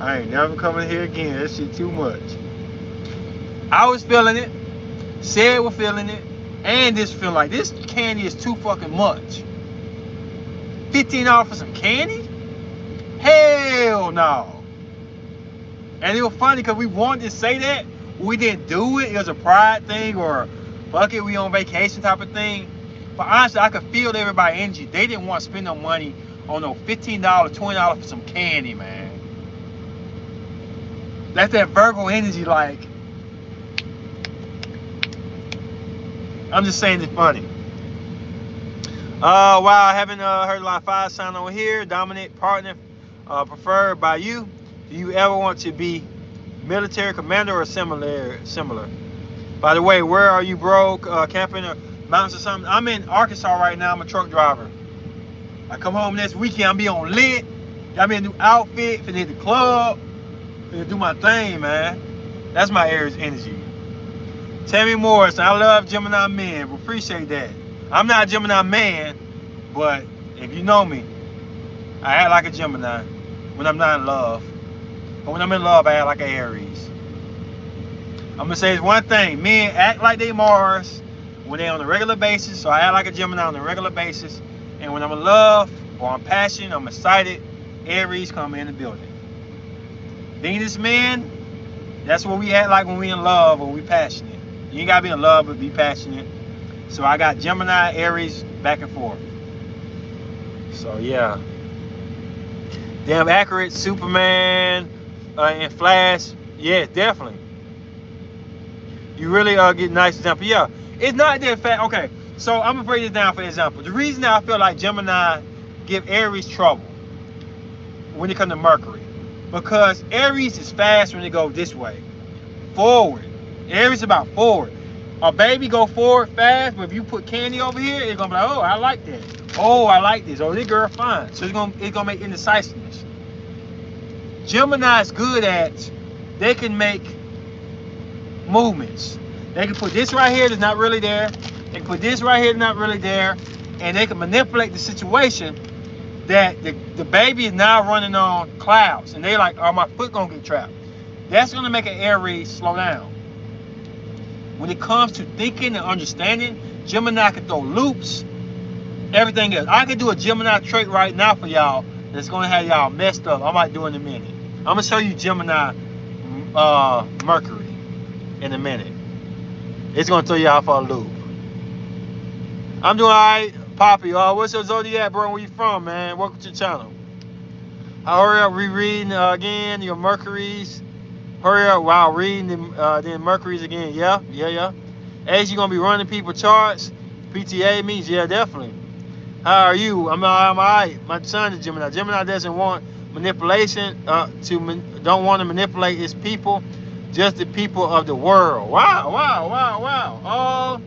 I ain't never coming here again. That shit too much. I was feeling it. Sarah was feeling it. And this feeling like this candy is too fucking much. $15 for some candy? Hell no. And it was funny because we wanted to say that. We didn't do it. It was a pride thing or fuck it, we on vacation type of thing. But honestly, I could feel everybody's energy. They didn't want to spend no money on no $15, $20 for some candy, man. That's that Virgo energy, like. I'm just saying it's funny. Wow, I haven't heard a lot of fire sign on here. Dominant partner preferred by you. Do you ever want to be military commander or similar? By the way, where are you, bro? Camping or mountains or something? I'm in Arkansas right now. I'm a truck driver. I come home this weekend. I'm be on lit. Got me a new outfit. Finna hit the club. Finna do my thing, man. That's my Aries energy. Tell me more. So I love Gemini men. We appreciate that. I'm not a Gemini man, but if you know me, I act like a Gemini when I'm not in love. But when I'm in love, I act like an Aries. I'm gonna say it's one thing. Men act like they Mars when they're on a regular basis, so I act like a Gemini on a regular basis. And when I'm in love or I'm passionate, I'm excited, Aries come in the building. Venus men, that's what we act like when we in love or we passionate. You ain't gotta be in love, but be passionate. So I got Gemini, Aries, back and forth. So yeah. Damn accurate, Superman and Flash. Yeah, definitely. You really get nice example. Yeah, it's not that fact. Okay, so I'm gonna break this down for example. The reason that I feel like Gemini give Aries trouble when it comes to Mercury, because Aries is fast when it goes this way, forward. Aries about forward. A baby go forward fast, but if you put candy over here, it's gonna be like, oh, I like that. Oh, I like this. Oh, this girl fine. So it's gonna make indecisiveness. Gemini is good at, they can make movements. They can put this right here that's not really there. They can put this right here that's not really there. And they can manipulate the situation that the baby is now running on clouds. And they like, oh, my foot gonna get trapped. That's gonna make an Aries slow down. When it comes to thinking and understanding, Gemini can throw loops, everything else. I can do a Gemini trait right now for y'all that's gonna have y'all messed up. I might do in a minute. I'm gonna show you Gemini Mercury in a minute. It's gonna throw y'all for a loop. I'm doing all right, Poppy. What's your zodiac, bro? Where you from, man? Welcome to the channel. I hurry up rereading again your Mercuries. Hurry up while reading them Mercury's again. Yeah. As you gonna be running people charts, PTA means, yeah, definitely. How are you? I'm all right. My son is Gemini. Gemini doesn't want manipulation, don't want to manipulate his people, just the people of the world. Wow, wow, wow, wow.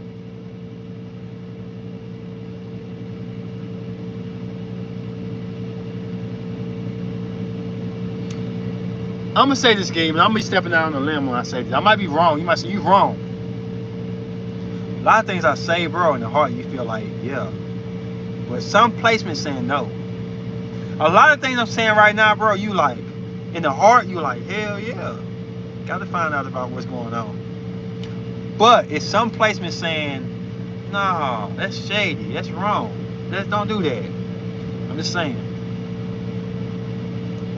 I'm gonna say this, game, and I'm gonna be stepping out on a limb when I say this. I might be wrong. You might say you wrong. A lot of things I say, bro, in the heart you feel like, yeah. But some placements saying no. A lot of things I'm saying right now, bro, you like, in the heart, you like, hell yeah. Gotta find out about what's going on. But it's some placements saying, nah, that's shady, that's wrong. Let's don't do that. I'm just saying.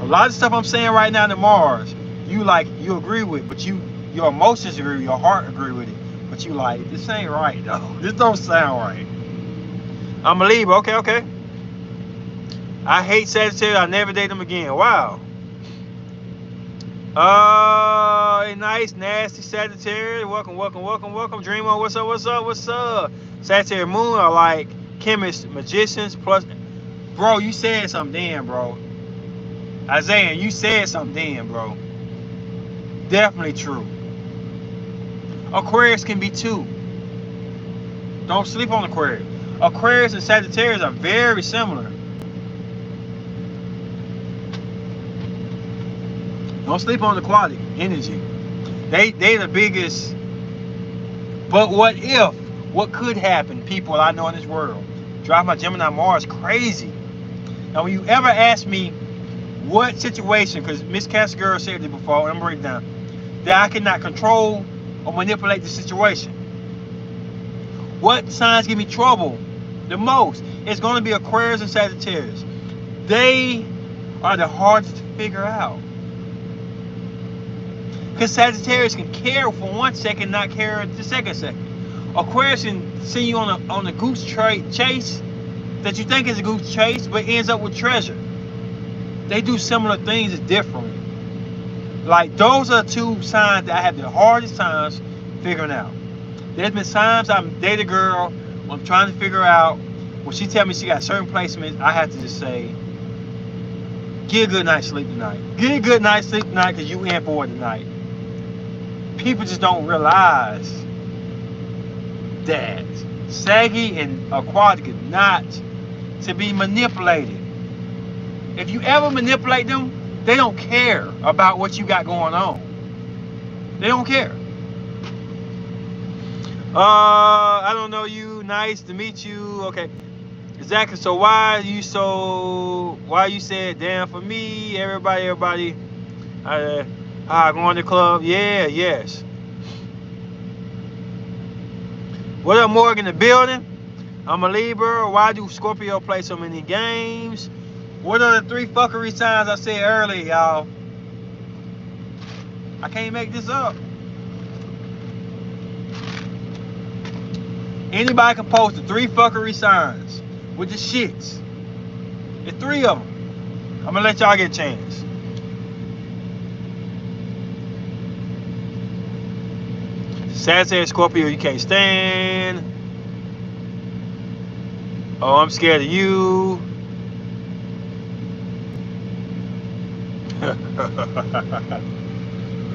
A lot of stuff I'm saying right now in Mars, you like, you agree with, but your emotions agree with, your heart agree with it. But you like, this ain't right though. This don't sound right. I'm a Libra, okay. I hate Sagittarius, I never date them again. Wow. Nice, nasty Sagittarius. Welcome. Dreamo, what's up? Sagittarius Moon are like chemists, magicians, plus. Bro, you said something then, bro. Isaiah, you said something then, bro. Definitely true. Aquarius can be too. Don't sleep on Aquarius. Aquarius and Sagittarius are very similar. Don't sleep on the aquatic energy. They the biggest. But what if? What could happen? People I know in this world. Drive my Gemini Mars crazy. Now, when you ever ask me what situation, because Miss Cassie Girl said it before, and I'm breaking down, that I cannot control or manipulate the situation. What signs give me trouble the most? It's going to be Aquarius and Sagittarius. They are the hardest to figure out. Because Sagittarius can care for 1 second, not care the second. Aquarius can send you on a goose chase that you think is a goose chase, but ends up with treasure. They do similar things, it's different. Like, those are two signs that I have the hardest times figuring out. There's been times I've dated a girl, I'm trying to figure out, when she tell me she got certain placements, I have to just say, get a good night's sleep tonight. Get a good night's sleep tonight because you in for it tonight. People just don't realize that Saggy and Aquatic is not to be manipulated. If you ever manipulate them, they don't care about what you got going on. They don't care. I don't know you. Nice to meet you. Okay. Exactly. So why you said damn for me? Everybody. Going to the club. Yeah, yes. What up, Morgan, in the building? I'm a Libra. Why do Scorpio play so many games? What are the 3 fuckery signs I said earlier, y'all? I can't make this up. Anybody can post the 3 fuckery signs with the shits. There's 3 of them. I'm gonna let y'all get a chance. Sagittarius, Scorpio, you can't stand. Oh, I'm scared of you.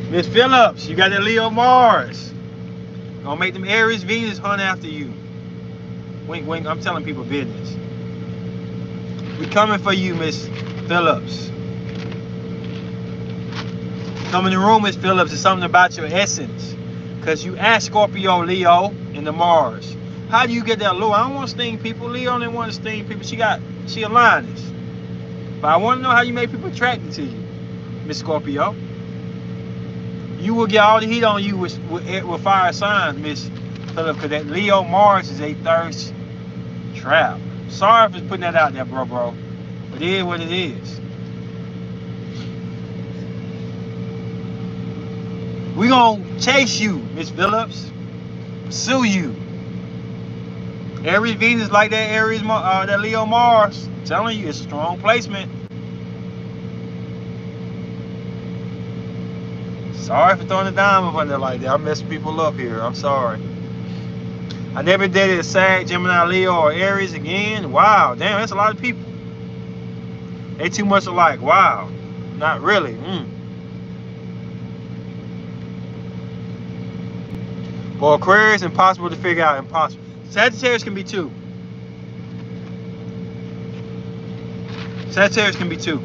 Miss Phillips, you got that Leo Mars. Gonna make them Aries Venus hunt after you. Wink, wink, I'm telling people business. We coming for you, Miss Phillips. Come in the room, Miss Phillips. It's something about your essence. Because you asked Scorpio, Leo, in the Mars. How do you get that low? I don't want to sting people. Leo didn't want to sting people. She a lioness. But I want to know how you make people attracted to you, Miss Scorpio. You will get all the heat on you with fire signs, Miss Phillips, because that Leo Mars is a thirst trap. Sorry for putting that out there, bro. But it is what it is. We gonna chase you, Miss Phillips. Pursue you. Aries Venus like that that Leo Mars. I'm telling you, it's a strong placement. Sorry for throwing a dime up on there like that. I'm messing people up here. I'm sorry. I never dated a Sag, Gemini, Leo, or Aries again. Wow, damn, that's a lot of people. They too much alike. Wow. Not really. For Aquarius, impossible to figure out. Impossible. Sagittarius can be two. Sagittarius can be two.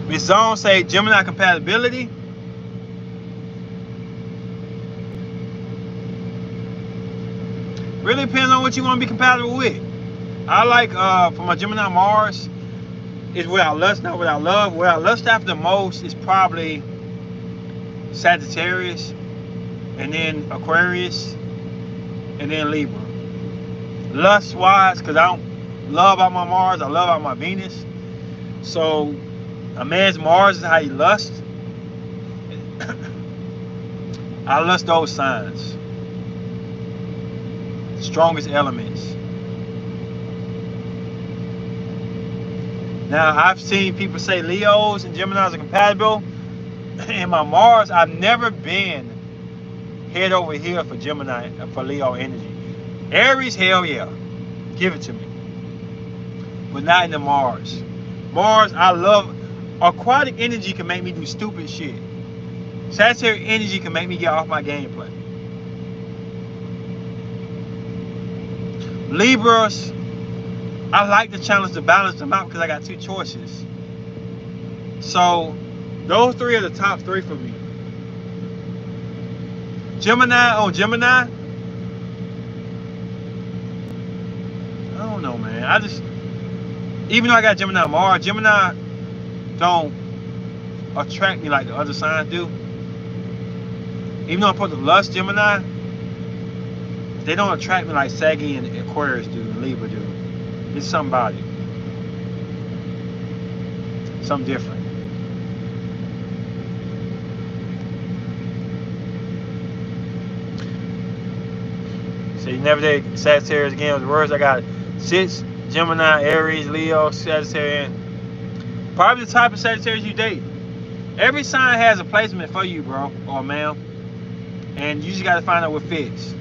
Miss Zone say Gemini compatibility. Really depends on what you want to be compatible with. I like for my Gemini Mars is what I lust, not what I love. What I lust after the most is probably Sagittarius, and then Aquarius, and then Libra. Lust wise, because I don't love out my Mars, I love out my Venus. So a man's Mars is how he lusts. I lust those signs. Strongest elements. Now I've seen people say Leos and Geminis are compatible. In my Mars, I've never been head over here for Gemini, for Leo energy. Aries, hell yeah, give it to me. But not in the Mars. Mars, I love. Aquatic energy can make me do stupid shit. Sagittarius energy can make me get off my gameplay. Libras, I like the challenge to balance them out because I got two choices. So those three are the top three for me. Gemini on Gemini, I don't know, man. I just, even though I got Gemini Mars, Gemini don't attract me like the other signs do. Even though I'm supposed to lust Gemini, they don't attract me like Saggy and Aquarius do and Libra do. It's somebody. Something different. So you never did Sagittarius again with the words. I got 6, Gemini, Aries, Leo, Sagittarius. Probably the type of Sagittarius you date. Every sign has a placement for you, bro, or ma'am. And you just got to find out what fits.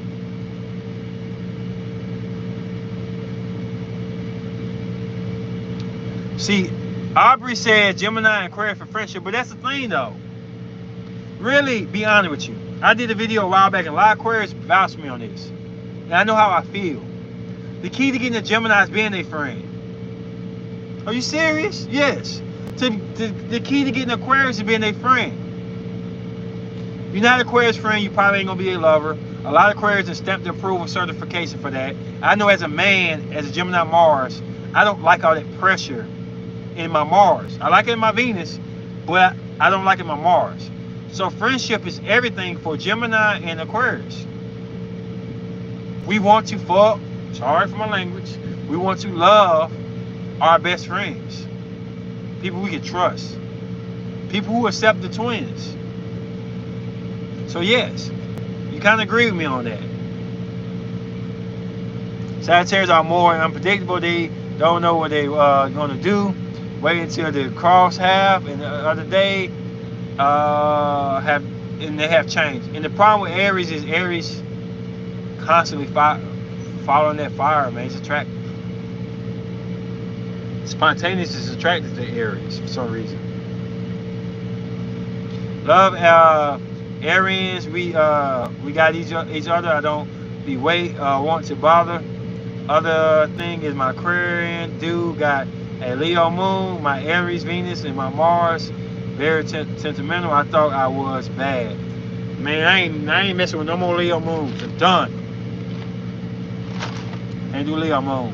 See, Aubrey said Gemini and Aquarius for friendship, but that's the thing, though. Really, be honest with you. I did a video a while back, and a lot of Aquarius vouched me on this. And I know how I feel. The key to getting a Gemini is being a friend. Are you serious? Yes. The key to getting Aquarius is being a friend. If you're not an Aquarius friend, you probably ain't going to be a lover. A lot of Aquarius have stamped the approval certification for that. I know as a man, as a Gemini Mars, I don't like all that pressure in my Mars. I like it in my Venus, but I don't like it in my Mars. So friendship is everything for Gemini and Aquarius. We want to fuck, sorry for my language, we want to love our best friends. People we can trust. People who accept the twins. So yes, you kind of agree with me on that. Sagittarius are more unpredictable. They don't know what they're going to do. Wait until the cross half and the other day they have changed. And the problem with Aries is Aries constantly following that fire, man. It's attractive. Spontaneous is attracted to Aries for some reason. Love Aries, we got each other. I don't want to bother. Other thing is my Aquarian dude got a Leo Moon, my Aries Venus, and my Mars. Very sentimental. I thought I was bad. Man, I ain't messing with no more Leo Moons. I'm done. Can't do Leo Moon.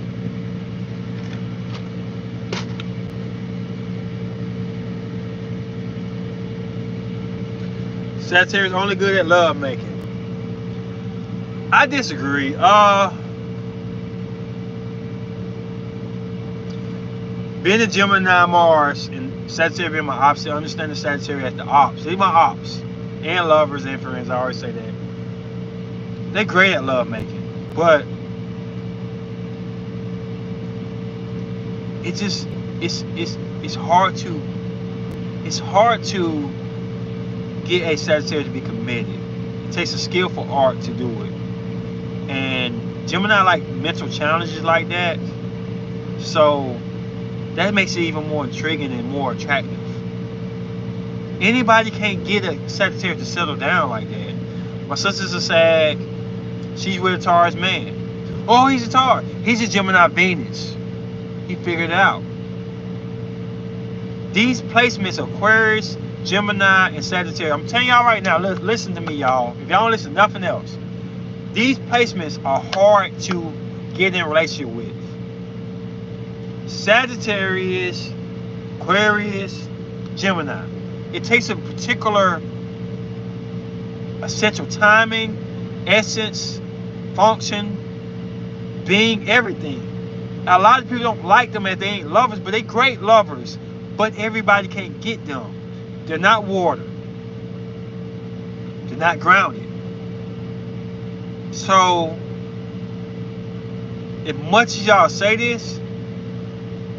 Sagittarius only good at love making. I disagree. Being a Gemini Mars and Sagittarius being my opposite, I understand the Sagittarius as the ops. They're my ops. And lovers and friends, I always say that. They're great at love making. But it just it's hard to get a Sagittarius to be committed. It takes a skillful art to do it. And Gemini like mental challenges like that. So that makes it even more intriguing and more attractive. Anybody can't get a Sagittarius to settle down like that. My sister's a Sag. She's with a Taurus man. Oh, he's a Taurus. He's a Gemini Venus. He figured it out. These placements, Aquarius, Gemini, and Sagittarius. I'm telling y'all right now, listen to me, y'all. If y'all don't listen to nothing else, these placements are hard to get in a relationship with. Sagittarius, Aquarius, Gemini. It takes a particular essential timing, essence, function, being, everything. Now, a lot of people don't like them as they ain't lovers, but they great lovers. But everybody can't get them. They're not water. They're not grounded. So, as much as y'all say this,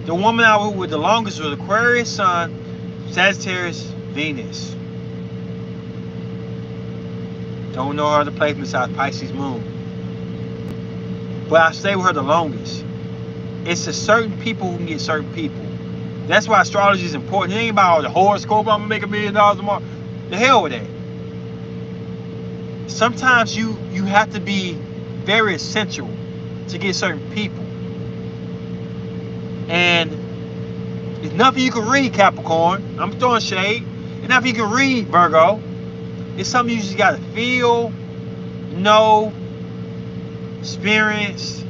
the woman I was with the longest was Aquarius Sun, Sagittarius Venus. Don't know her other placements besides Pisces Moon. But I stay with her the longest. It's a certain people who can get certain people. That's why astrology is important. It ain't about the horoscope, I'm gonna make $1 million tomorrow. The hell with that. Sometimes you have to be very essential to get certain people. And it's nothing you can read, Capricorn. I'm throwing shade. It's nothing you can read, Virgo. It's something you just gotta feel, know, experience,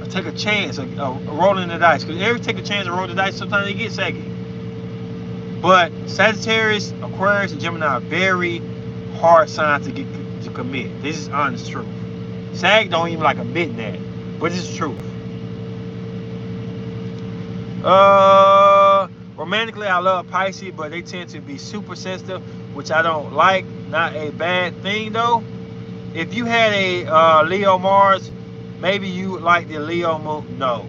or take a chance, or rolling the dice. Because every take a chance and roll the dice, sometimes they get saggy. But Sagittarius, Aquarius, and Gemini are very hard signs to commit. This is honest truth. Sag don't even like admitting that, but it's the truth. Romantically, I love Pisces, but they tend to be super sensitive, which I don't like. Not a bad thing though. If you had a Leo Mars, maybe you would like the Leo Moon. No.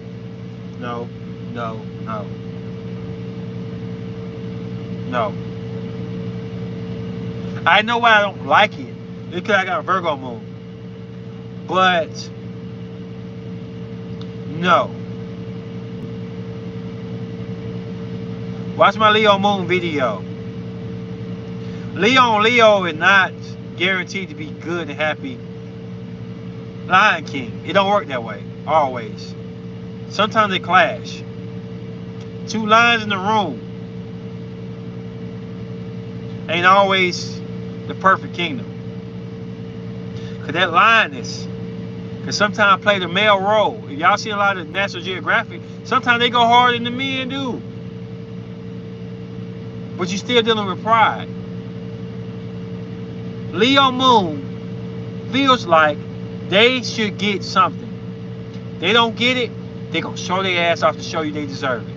I know why I don't like it. It's because I got a Virgo Moon. But no. Watch my Leo Moon video. Leo on Leo is not guaranteed to be good and happy. Lion King. It don't work that way. Always. Sometimes they clash. Two lions in the room ain't always the perfect kingdom. Because that lioness can sometimes play the male role. If y'all see a lot of National Geographic, sometimes they go harder than the men do. But you still dealing with pride. Leo Moon feels like they should get something. They don't get it, they're going to show their ass off to show you they deserve it.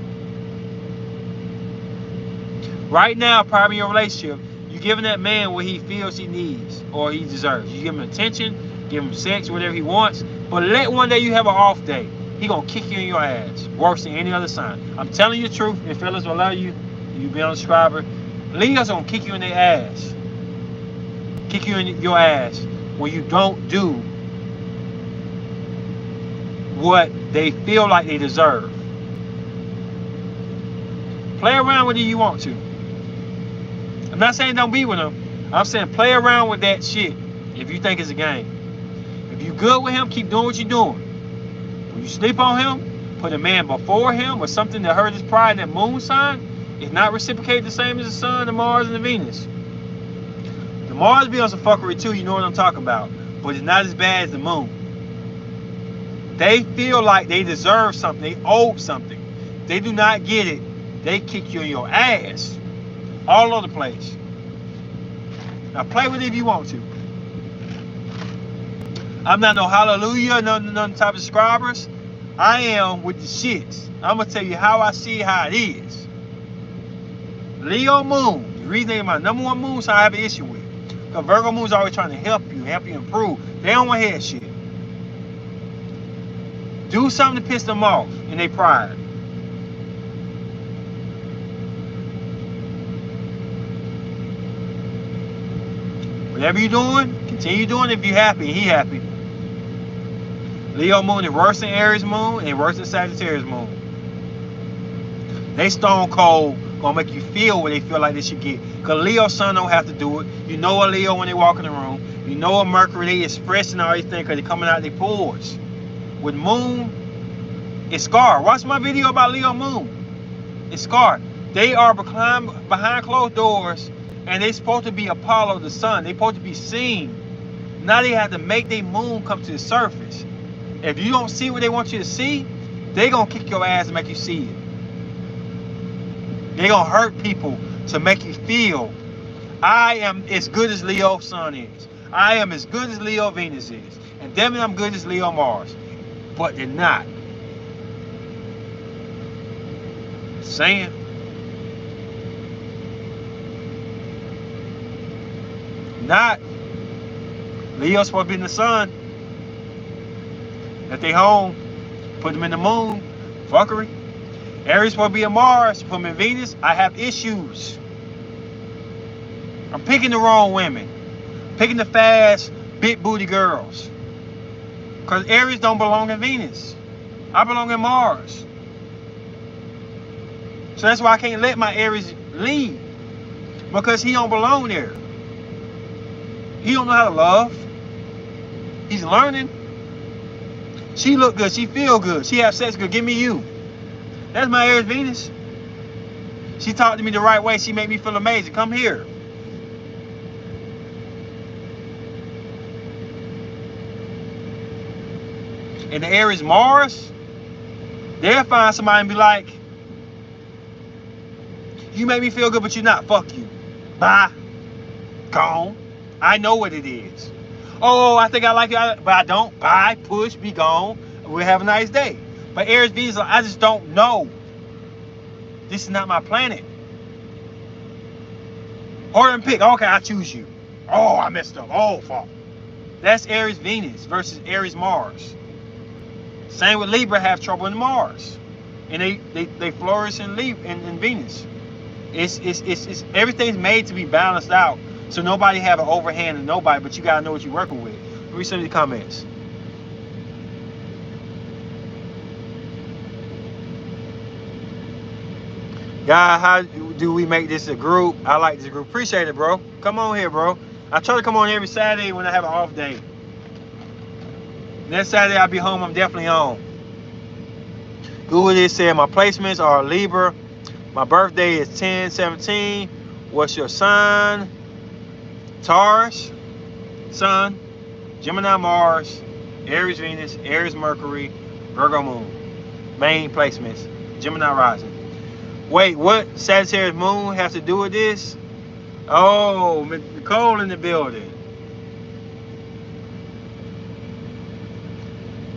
Right now, probably in your relationship, you're giving that man what he feels he needs or he deserves. You give him attention, give him sex, whatever he wants, but let one day you have an off day, he going to kick you in your ass, worse than any other sign. I'm telling you the truth, and fellas will love you. You be on a subscriber. Leo's gonna kick you in their ass. Kick you in your ass when you don't do what they feel like they deserve. Play around with it if you want to. I'm not saying don't be with them. I'm saying play around with that shit if you think it's a game. If you good with him, keep doing what you're doing. When you sleep on him, put a man before him or something that hurt his pride in that moon sign, it's not reciprocated the same as the sun, the Mars, and the Venus. The Mars be on some fuckery too, you know what I'm talking about. But it's not as bad as the moon. They feel like they deserve something, they owe something. They do not get it, they kick you in your ass. All over the place. Now play with it if you want to. I'm not no hallelujah, none type of subscribers. I am with the shits. I'm going to tell you how I see how it is. Leo Moon, the reason they my number one moon sign I have an issue with. Because Virgo Moon's always trying to help you improve. They don't want to hear shit. Do something to piss them off in their pride. Whatever you're doing, continue doing it if you're happy and he happy. Leo Moon is worse than Aries Moon and worse than Sagittarius Moon. They stone cold gonna make you feel what they feel like they should get. Cause Leo Sun don't have to do it. You know a Leo when they walk in the room. You know a Mercury, they expressing all these things because they're coming out their pores. With Moon, it's scarred. Watch my video about Leo Moon. It's scarred. They are behind closed doors, and they supposed to be Apollo the sun. They supposed to be seen. Now they have to make their moon come to the surface. If you don't see what they want you to see, they gonna kick your ass and make you see it. They gonna hurt people to make you feel I am as good as Leo Sun is. I am as good as Leo Venus is. And damn it, I'm good as Leo Mars. But they're not. Saying. Not. Leo's supposed to be in the sun. If they home, put them in the moon. Fuckery. Aries supposed to be in Mars. Put them in Venus. I have issues. I'm picking the wrong women. Picking the fast, big booty girls. Because Aries don't belong in Venus. I belong in Mars. So that's why I can't let my Aries lead. Because he don't belong there. He don't know how to love. He's learning. She look good. She feel good. She have sex good. Give me you. That's my Aries Venus. She talked to me the right way. She made me feel amazing. Come here. And the Aries Mars, they'll find somebody and be like, you make me feel good, but you're not. Fuck you. Bye. Gone. I know what it is. Oh, I think I like you, but I don't. Bye. Push. Be gone. We'll have a nice day. But Aries Venus, I just don't know. This is not my planet. Order and pick. Okay, I choose you. Oh, I messed up. Oh, fuck. That's Aries Venus versus Aries Mars. Same with Libra, have trouble in Mars, and they flourish in Venus. It's everything's made to be balanced out, so nobody have an overhand in nobody. But you gotta know what you're working with. Read some of the comments. God, how do we make this a group? I like this group. Appreciate it, bro. Come on here, bro. I try to come on every Saturday when I have an off day. Next Saturday I'll be home. I'm definitely on. Google this said my placements are Libra. My birthday is 10/17. What's your sign? Taurus, Sun, Gemini Mars, Aries Venus, Aries Mercury, Virgo Moon. Main placements. Gemini rising. Wait, what Sagittarius Moon has to do with this? Oh, Nicole in the building.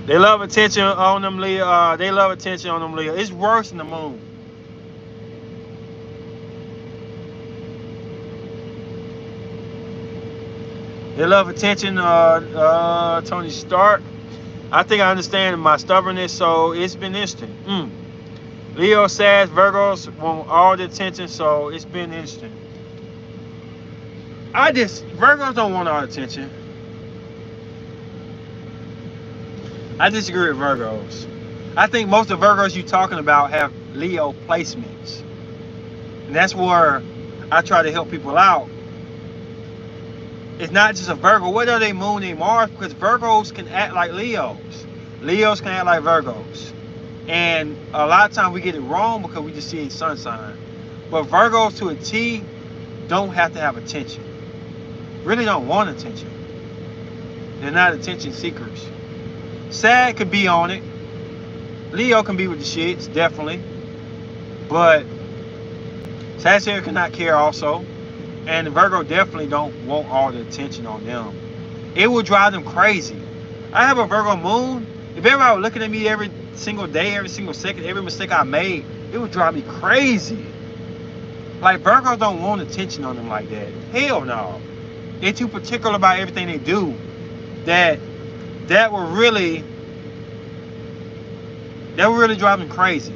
They love attention on them, Leo. They love attention on them, Leo. It's worse than the moon. They love attention, Tony Stark. I think I understand my stubbornness, so it's been interesting. Leo says Virgos want all the attention, so it's been interesting. Virgos don't want all the attention. I disagree with Virgos. I think most of Virgos you're talking about have Leo placements. And that's where I try to help people out. It's not just a Virgo. What are they, Moon and Mars? Because Virgos can act like Leos. Leos can act like Virgos. And a lot of times we get it wrong because we just see a sun sign. But Virgos to a T don't have to have attention. Really don't want attention. They're not attention seekers. Sag could be on it. Leo can be with the shits, definitely. But Sagittarius cannot care also. And the Virgo definitely don't want all the attention on them. It will drive them crazy. I have a Virgo moon. If everybody was looking at me every single day, every single second, every mistake I made, it would drive me crazy. Like, Virgos don't want attention on them like that. Hell no. They're too particular about everything they do that will really drive them crazy.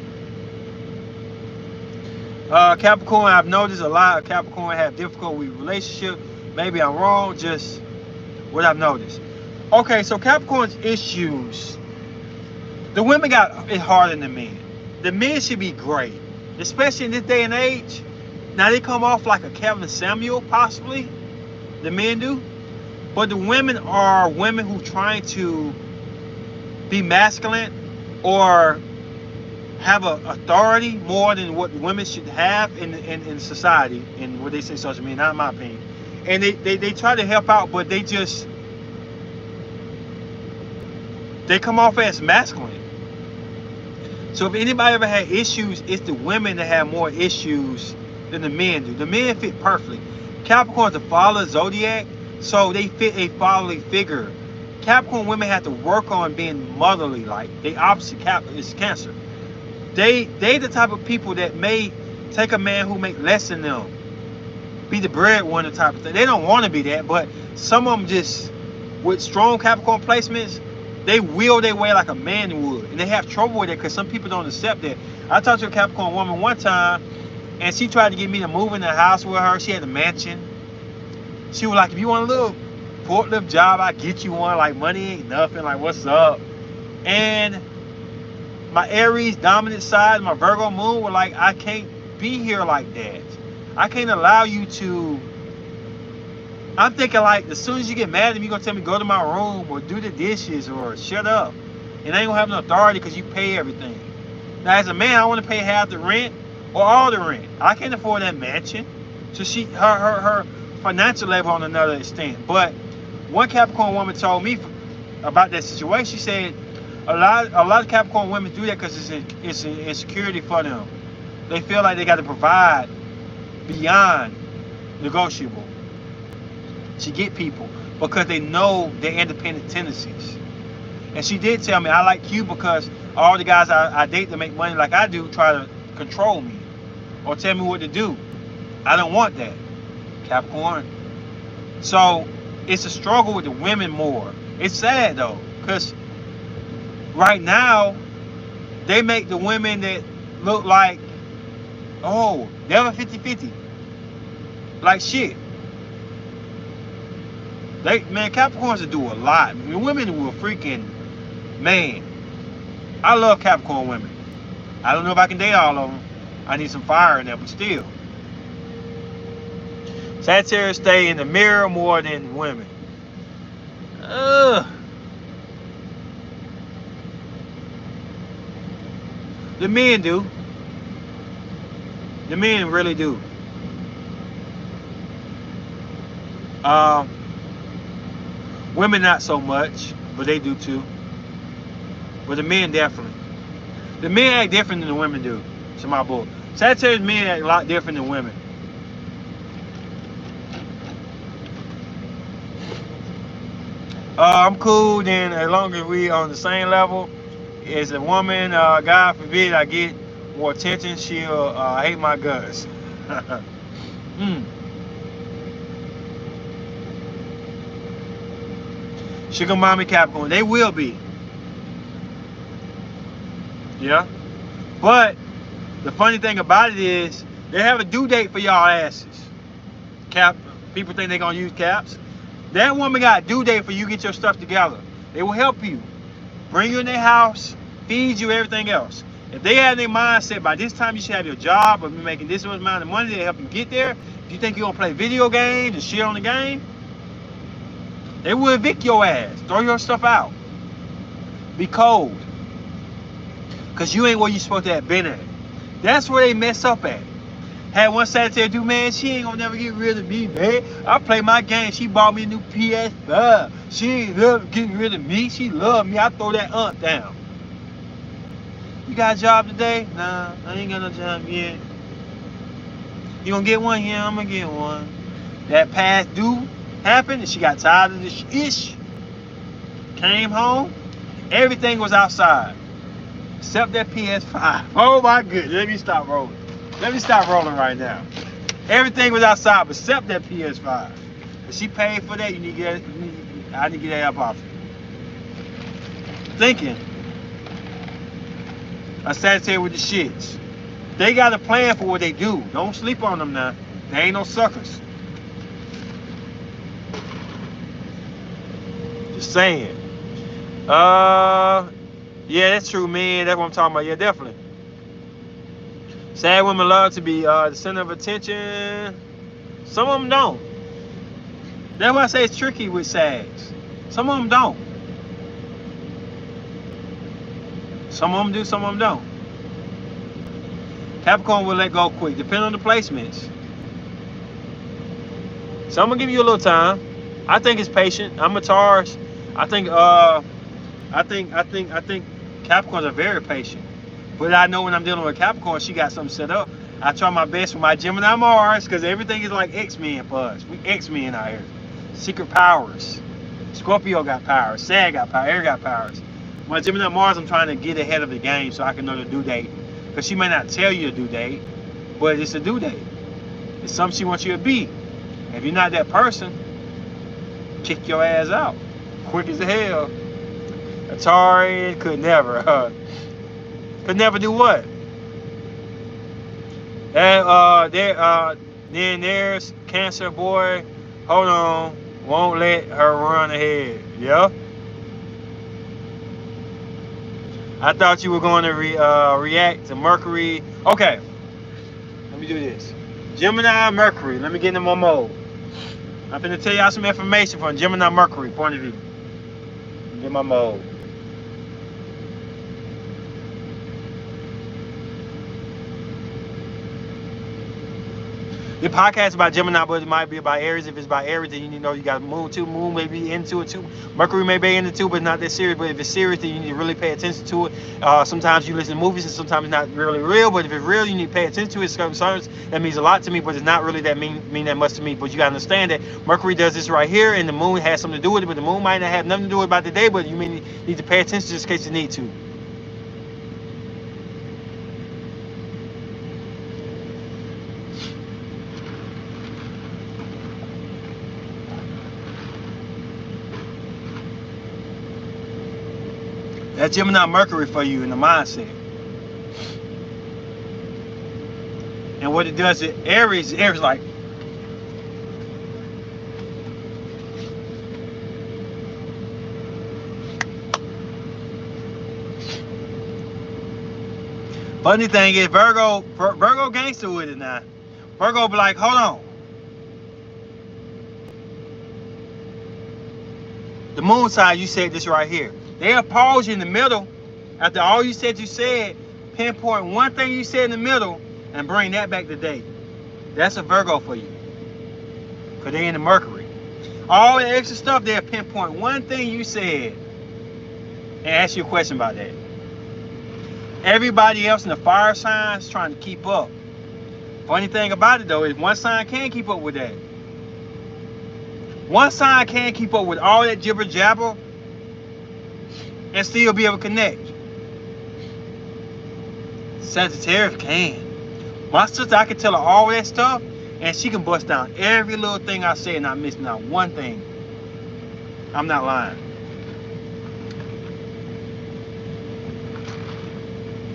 Capricorn, I've noticed a lot of Capricorn have difficulty with relationships. Maybe I'm wrong, just what I've noticed. Okay, so Capricorn's issues The women got it harder than the men. The men should be great, especially in this day and age. Now they come off like a Kevin Samuel, possibly. The men do. But the women are women who trying to be masculine or have a authority more than what women should have in society, and what they say social media, not in my opinion. And they try to help out, but they come off as masculine. So if anybody ever had issues, it's the women that have more issues than the men do. The men fit perfectly. Capricorn's a father zodiac, so they fit a fatherly figure. Capricorn women have to work on being motherly, like they opposite is Cancer. They the type of people that may take a man who make less than them, be the breadwinner type of thing. They don't want to be that, but some of them just, with strong Capricorn placements, they will their way like a man would, and they have trouble with it because some people don't accept that. I talked to a Capricorn woman one time, and she tried to get me to move in the house with her. She had a mansion. She was like, if you want a little forklift job, I get you one. Like, money ain't nothing. Like, what's up? And my Aries dominant side, my Virgo moon, were like, I can't be here like that. I can't allow you to. I'm thinking like, as soon as you get mad at me, you're going to tell me go to my room or do the dishes or shut up. And I ain't going to have no authority because you pay everything. Now, as a man, I want to pay half the rent or all the rent. I can't afford that mansion. So her financial level on another extent. But one Capricorn woman told me about that situation. She said a lot of Capricorn women do that because it's an insecurity for them. They feel like they got to provide beyond negotiable to get people because they know their independent tendencies. And she did tell me, I like you because all the guys I date to make money like I do try to control me or tell me what to do. I don't want that, Capricorn. So it's a struggle with the women more. It's sad though, because right now they make the women that look like, oh, never 50-50. Like shit. Man, Capricorns will do a lot. I mean, women will freaking, man. I love Capricorn women. I don't know if I can date all of them. I need some fire in there, but still. Sagittarius stay in the mirror more than women. The men do. The men really do. Women not so much, but they do too. But the men definitely. The men act different than the women do, to my book. Sagittarius men act a lot different than women. I'm cool then as long as we on the same level. As a woman, God forbid I get more attention, she'll hate my guts. Sugar mommy Capricorn, they will be. Yeah. But the funny thing about it is they have a due date for y'all asses. People think they're gonna use caps. That woman got a due date for you to get your stuff together. They will help you. Bring you in their house, feed you, everything else. If they have their mindset by this time you should have your job or be making this much amount of money, they help you get there. If you think you're gonna play video games and shit on the game, they will evict your ass. Throw your stuff out. Be cold. Because you ain't where you supposed to have been at. That's where they mess up at. Had one Sagittarius do, man, she ain't gonna never get rid of me, man. I play my game. She bought me a new PS5. She ain't never getting rid of me. She love me. I throw that aunt down. You got a job today? Nah, I ain't got no job yet. You gonna get one? Yeah, I'm gonna get one. That past due happened and she got tired of this ish. Came home. Everything was outside. Except that PS5. Oh my goodness. Let me stop rolling. Let me stop rolling right now. Everything was outside except that PS5. If she paid for that, I need to get that up off you. Thinking. I sat here with the shits. They got a plan for what they do. Don't sleep on them now. They ain't no suckers. Just saying. Yeah, that's true, man. That's what I'm talking about. Yeah, definitely. Sad women love to be the center of attention. Some of them don't. That's why I say it's tricky with sags. Some of them don't. Some of them do, some of them don't. Capricorn will let go quick, depending on the placements. So I'm gonna give you a little time. I think it's patient. I'm a Taurus. I think Capricorns are very patient. But I know when I'm dealing with Capricorn, she got something set up. I try my best with my Gemini Mars, because everything is like X-Men for us. We X-Men out here. Secret powers. Scorpio got powers. Sag got power. Aries got powers. My Gemini Mars, I'm trying to get ahead of the game so I can know the due date. Because she may not tell you the due date, but it's a due date. It's something she wants you to be. If you're not that person, kick your ass out. Quick as hell. Atari could never. Could never do what? Then there's Cancer boy. Hold on. Won't let her run ahead. Yeah. I thought you were going to react to Mercury. Okay. Let me do this. Gemini Mercury. Let me get into my mode. I'm going to tell y'all some information from Gemini Mercury point of view. Get my mode. The podcast is about Gemini, but it might be about Aries. If it's about Aries, then you need to know you got Moon too. Moon may be into it too. Mercury may be into it too, but not that serious. But if it's serious, then you need to really pay attention to it. Sometimes you listen to movies and sometimes it's not really real. But if it's real, you need to pay attention to it. Sometimes that means a lot to me, but it's not really that mean that much to me. But you gotta understand that Mercury does this right here, and the Moon has something to do with it. But the Moon might not have nothing to do with it about the day, but you may need to pay attention just in case you need to. That's Gemini Mercury for you in the mindset. And what it does is Aries like, funny thing is Virgo gangster with it now. Virgo be like, hold on. The moon side, you said this right here. They'll pause you in the middle after all you said, pinpoint one thing you said in the middle and bring that back to date. That's a Virgo for you. Because they in the Mercury. All the extra stuff, they'll pinpoint one thing you said and ask you a question about that. Everybody else in the fire signs trying to keep up. Funny thing about it though is one sign can't keep up with that. One sign can't keep up with all that jibber jabber and still be able to connect. Sagittarius can. My sister, I can tell her all that stuff, and she can bust down every little thing I say and not miss not one thing. I'm not lying.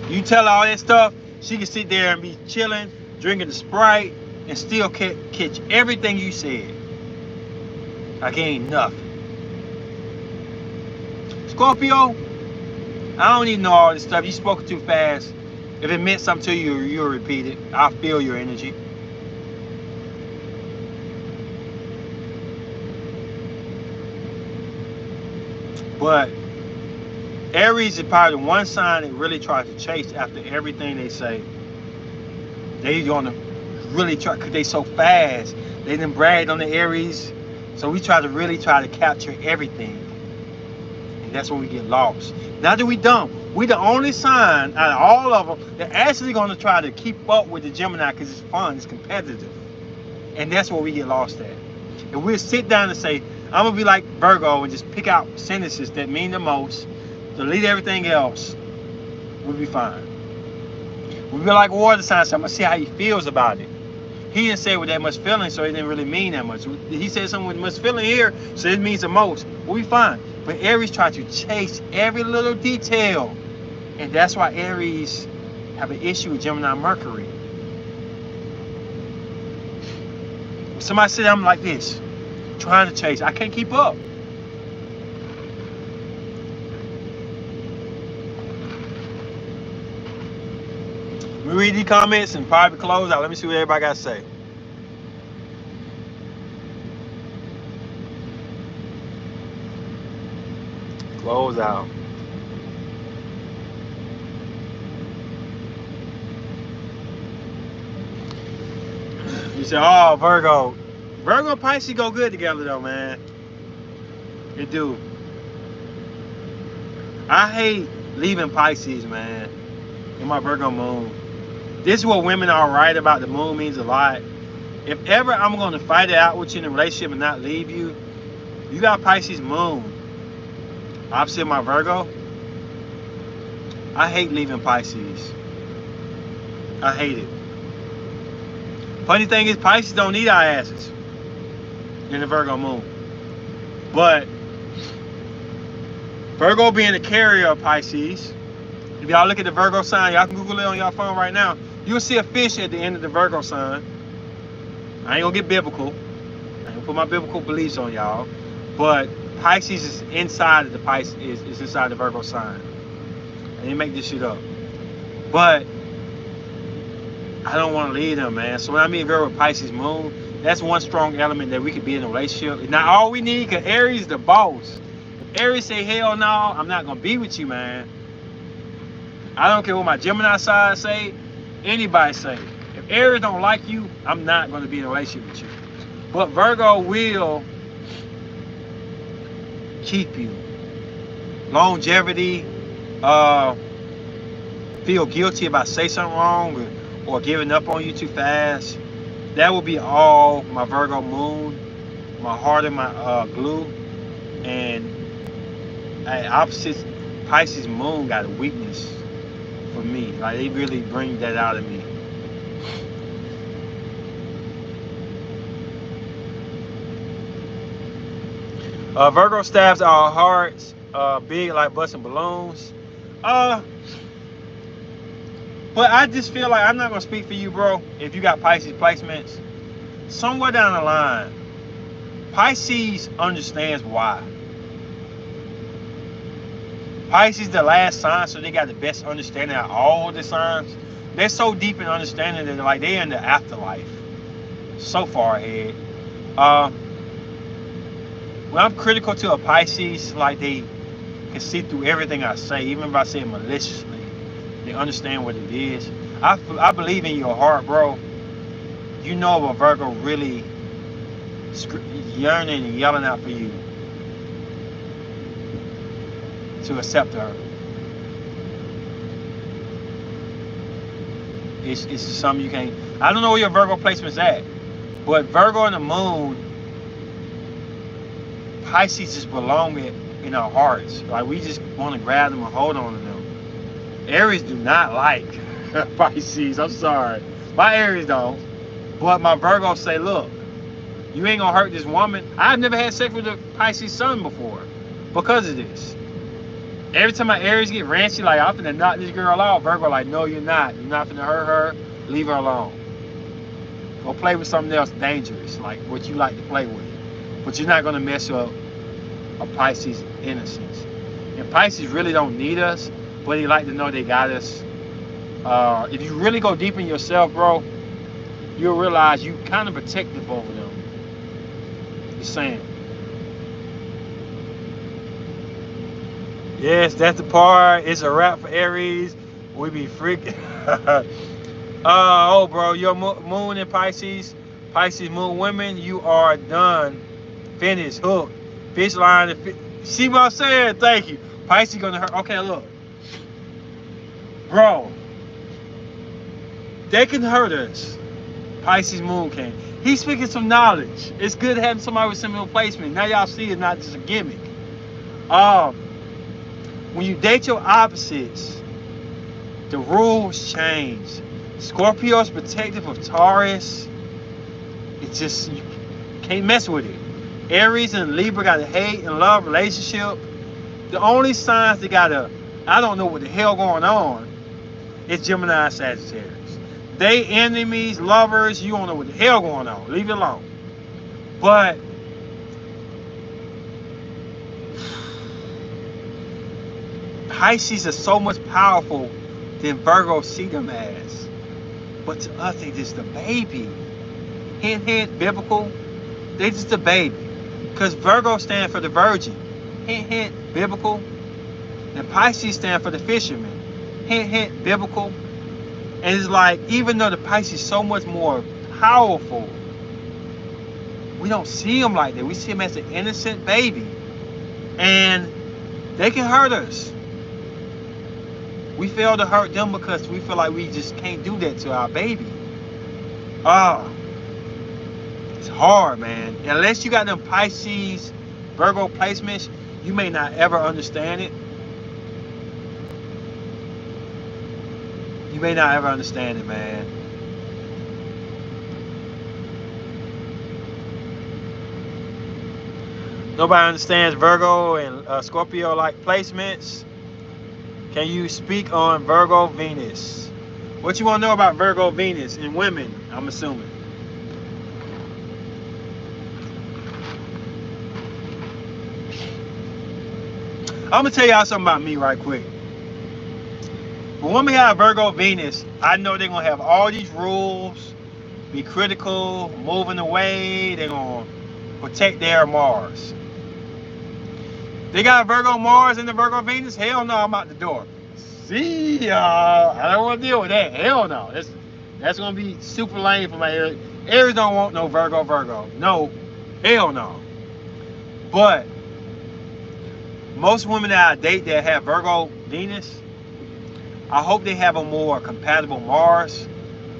You tell her all that stuff, she can sit there and be chilling, drinking the Sprite, and still catch everything you said. Like it ain't nothing. Scorpio, I don't need to know all this stuff. You spoke too fast. If it meant something to you, you'll repeat it. I feel your energy. But Aries is probably the one sign that really tries to chase after everything they say. They're gonna really try, because they so fast. They done bragged on the Aries. So we really try to capture everything. And that's when we get lost. Not that we dumb. We the only sign out of all of them that actually gonna try to keep up with the Gemini because it's fun, it's competitive. And that's where we get lost at. And we'll sit down and say, I'm gonna be like Virgo and just pick out sentences that mean the most, delete everything else, we'll be fine. We'll be like water signs, so I'm gonna see how he feels about it. He didn't say with that much feeling, so it didn't really mean that much. He said something with much feeling here, so it means the most. We'll be fine. But Aries try to chase every little detail. And that's why Aries have an issue with Gemini Mercury. Somebody said I'm like this, trying to chase. I can't keep up. me read these comments and probably close out. Let me see what everybody got to say. Close out. You say, oh, Virgo. Virgo and Pisces go good together, though, man. They do. I hate leaving Pisces, man, in my Virgo moon. This is what women are right about. The moon means a lot. If ever I'm going to fight it out with you in a relationship and not leave you, you got Pisces moon. Opposite my Virgo. I hate leaving Pisces. I hate it. Funny thing is, Pisces don't need our asses in the Virgo moon. But Virgo being the carrier of Pisces, if y'all look at the Virgo sign, y'all can Google it on your phone right now. You'll see a fish at the end of the Virgo sign. I ain't gonna get biblical. I ain't gonna put my biblical beliefs on y'all. But Pisces is inside of the Pisces is inside the Virgo sign. I didn't make this shit up. But I don't want to leave them, man. So when I meet Virgo with Pisces moon, that's one strong element that we could be in a relationship. Now all we need, cause Aries the boss. If Aries say hell no, I'm not gonna be with you, man. I don't care what my Gemini side say, anybody say. If Aries don't like you, I'm not gonna be in a relationship with you. But Virgo will keep you. Longevity, feel guilty about say something wrong or giving up on you too fast. That will be all my Virgo moon, my heart and my glue. And opposite Pisces moon got a weakness for me. Like they really bring that out of me. Virgo stabs our hearts, big like busting balloons. But I just feel like I'm not gonna speak for you, bro. If you got Pisces placements, somewhere down the line, Pisces understands why. Pisces the last sign, so they got the best understanding of all the signs. They're so deep in understanding that like they're in the afterlife, so far ahead. When I'm critical to a Pisces, like they can see through everything I say, even if I say it maliciously. They understand what it is. I believe in your heart, bro. You know a Virgo really yearning and yelling out for you to accept her. It's just something you can't. I don't know where your Virgo placement's at, but Virgo and the moon, Pisces just belong in our hearts. Like we just want to grab them and hold on to them. Aries do not like Pisces. I'm sorry. My Aries don't. But my Virgo say, look, you ain't gonna hurt this woman. I've never had sex with a Pisces sun before because of this. Every time my Aries get ranchy, like I'm finna knock this girl out, Virgo like, no, you're not. You're not finna hurt her. Leave her alone. Go play with something else dangerous, like what you like to play with. But you're not gonna mess up a Pisces innocence. And Pisces really don't need us, but they like to know they got us. If you really go deep in yourself, bro, you'll realize you kind of protective over them. Just saying. Yes, that's the part. It's a wrap for Aries. We be freaking. Oh, bro, your moon in Pisces, Pisces moon women, you are done. Finished. Hooked. Fish line. See what I'm saying? Thank you. Pisces gonna hurt. Okay, look. Bro, they can hurt us. Pisces moon can. He's speaking some knowledge. It's good having somebody with similar placement. Now y'all see it's not just a gimmick. When you date your opposites, the rules change. Scorpio's protective of Taurus. It's just, you can't mess with it. Aries and Libra got a hate and love relationship. The only signs that got a, I don't know what the hell going on, is Gemini and Sagittarius. They enemies, lovers, you don't know what the hell going on. Leave it alone. But Pisces are so much powerful than Virgo see them as. But to us, they just a baby. Hint, hint, biblical. They just a baby. Because Virgo stand for the virgin. Hint, hint, biblical. And Pisces stand for the fisherman. Hint, hint, biblical. And it's like, even though the Pisces is so much more powerful, we don't see them like that. We see them as an innocent baby. And they can hurt us. We fail to hurt them because we feel like we just can't do that to our baby. It's hard, man. Unless you got them Pisces, Virgo placements, you may not ever understand it. You may not ever understand it, man. Nobody understands Virgo and Scorpio like placements. Can you speak on Virgo Venus? What you want to know about Virgo Venus in women, I'm assuming? I'm going to tell y'all something about me right quick. When we have Virgo Venus, I know they're going to have all these rules, be critical, moving away. They're going to protect their Mars. They got Virgo Mars and the Virgo Venus? Hell no, I'm out the door. See y'all. I don't want to deal with that. Hell no. That's going to be super lame for my Aries. Aries don't want no Virgo. No. Hell no. But most women that I date that have Virgo Venus, I hope they have a more compatible Mars,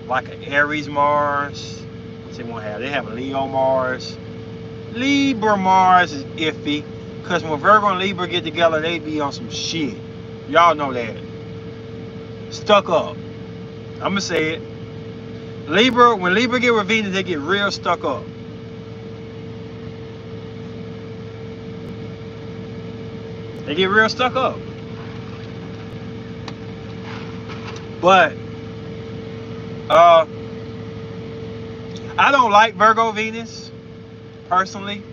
like an Aries Mars, which they won't have. They have a Leo Mars. Libra Mars is iffy, because when Virgo and Libra get together, they be on some shit. Y'all know that. Stuck up. I'm going to say it. When Libra get with Venus, they get real stuck up. They get real stuck up. But I don't like Virgo Venus personally.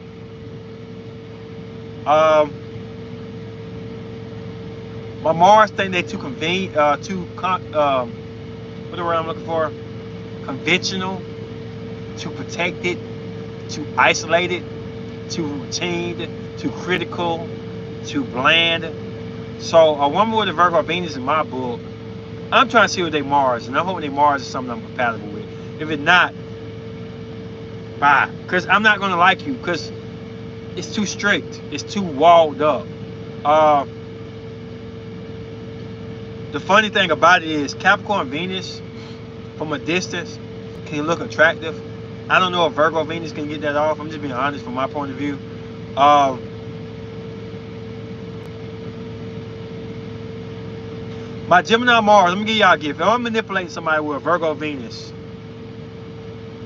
My Mars think they too what the word I'm looking for? Conventional, too protected, too isolated, too routine, too critical, too bland. So a woman with a Virgo Venus in my book, I'm trying to see what they Mars, and I'm hoping they Mars is something I'm compatible with. If it's not, bye. Because I'm not going to like you, because it's too strict. It's too walled up. The funny thing about it is Capricorn Venus, from a distance, can look attractive. I don't know if Virgo Venus can get that off. I'm just being honest from my point of view. My Gemini Mars, let me give y'all a gift. If I'm manipulating somebody with a Virgo Venus,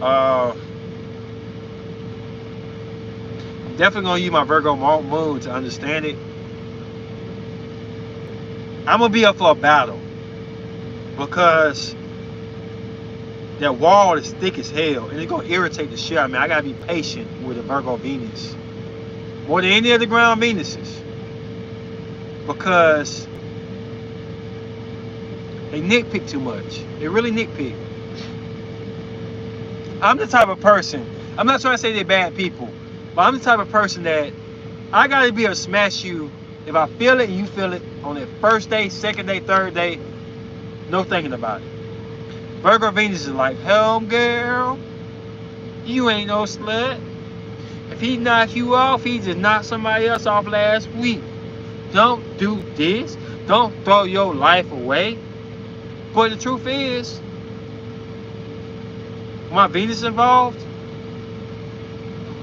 I'm definitely going to use my Virgo Moon to understand it. I'm going to be up for a battle, because that wall is thick as hell, and it's going to irritate the shit out of me. I got to be patient with a Virgo Venus, more than any of the ground Venuses, because they nitpick too much. They really nitpick. I'm the type of person, I'm not trying to say they're bad people, but I'm the type of person that I got to be able to smash you if I feel it and you feel it on that first day, second day, third day, no thinking about it. Virgo Venus is like, home girl, you ain't no slut. If he knock you off, he just knocked somebody else off last week. Don't do this. Don't throw your life away. But the truth is, my Venus involved,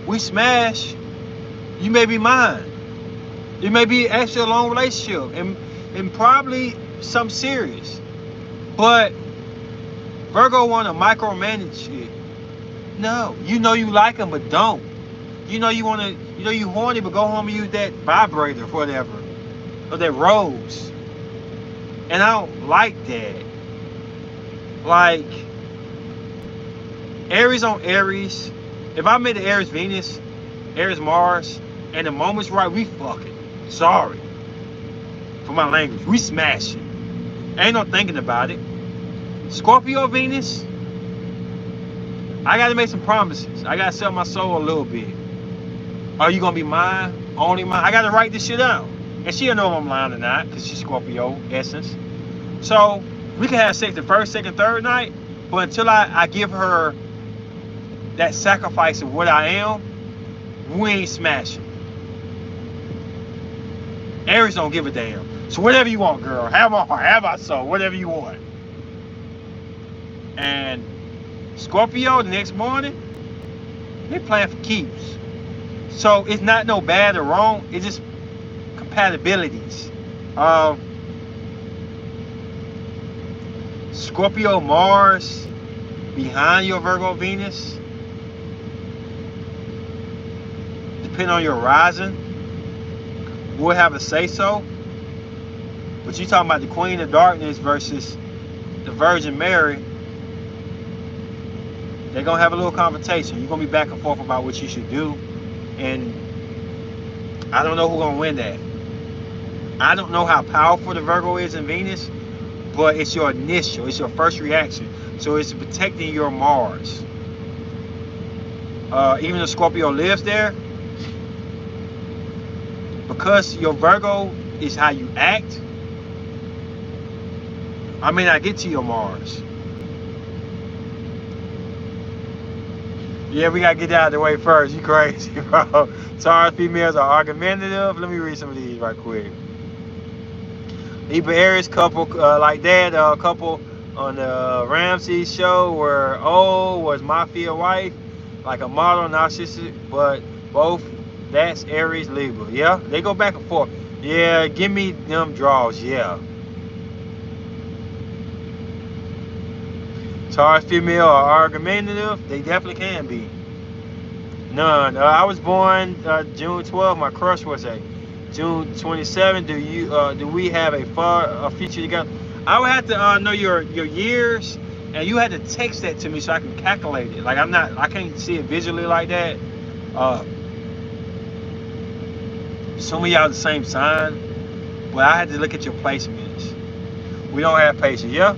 we smash. You may be mine. It may be actually a long relationship and probably something serious. But Virgo want to micromanage it. No, you know you like him, but don't. You know you want to, you know you horny, but go home and use that vibrator or whatever, or that rose. And I don't like that. Like, Aries on Aries. If I made an Aries Venus, Aries Mars, and the moment's right, we fucking. Sorry for my language. We smashing. Ain't no thinking about it. Scorpio Venus, I got to make some promises. I got to sell my soul a little bit. Are you going to be mine? Only mine? I got to write this shit out. And she'll know if I'm lying or not, because she's Scorpio essence. So we can have sex the first, second, third night, but until I give her that sacrifice of what I am, we ain't smashing. Aries don't give a damn. So whatever you want, girl. Have my heart, have my soul, whatever you want. And Scorpio, the next morning, they playing for keeps. So it's not no bad or wrong. It's just compatibilities. Scorpio Mars behind your Virgo Venus, depending on your rising, will have a say-so. But you talking about the Queen of Darkness versus the Virgin Mary, they're going to have a little conversation. You're going to be back and forth about what you should do. And I don't know who's going to win that. I don't know how powerful the Virgo is in Venus, but it's your initial, it's your first reaction. So it's protecting your Mars. Even though Scorpio lives there, because your Virgo is how you act, I may not get to your Mars. Yeah, we gotta get that out of the way first. You crazy, bro. Taurus females are argumentative. Let me read some of these right quick. Libra Aries couple like that. Couple on the Ramsey show where O was mafia wife, like a model narcissistic, but both that's Aries Libra. Yeah, they go back and forth. Yeah, give me them draws. Yeah. Taurus female are argumentative. They definitely can be. None. I was born June 12. My crush was a June 27. Do we have a future together? I would have to know your years, and you had to text that to me so I can calculate it. Like I can't see it visually like that. Some of y'all the same sign, but I had to look at your placements. We don't have patience. Yeah.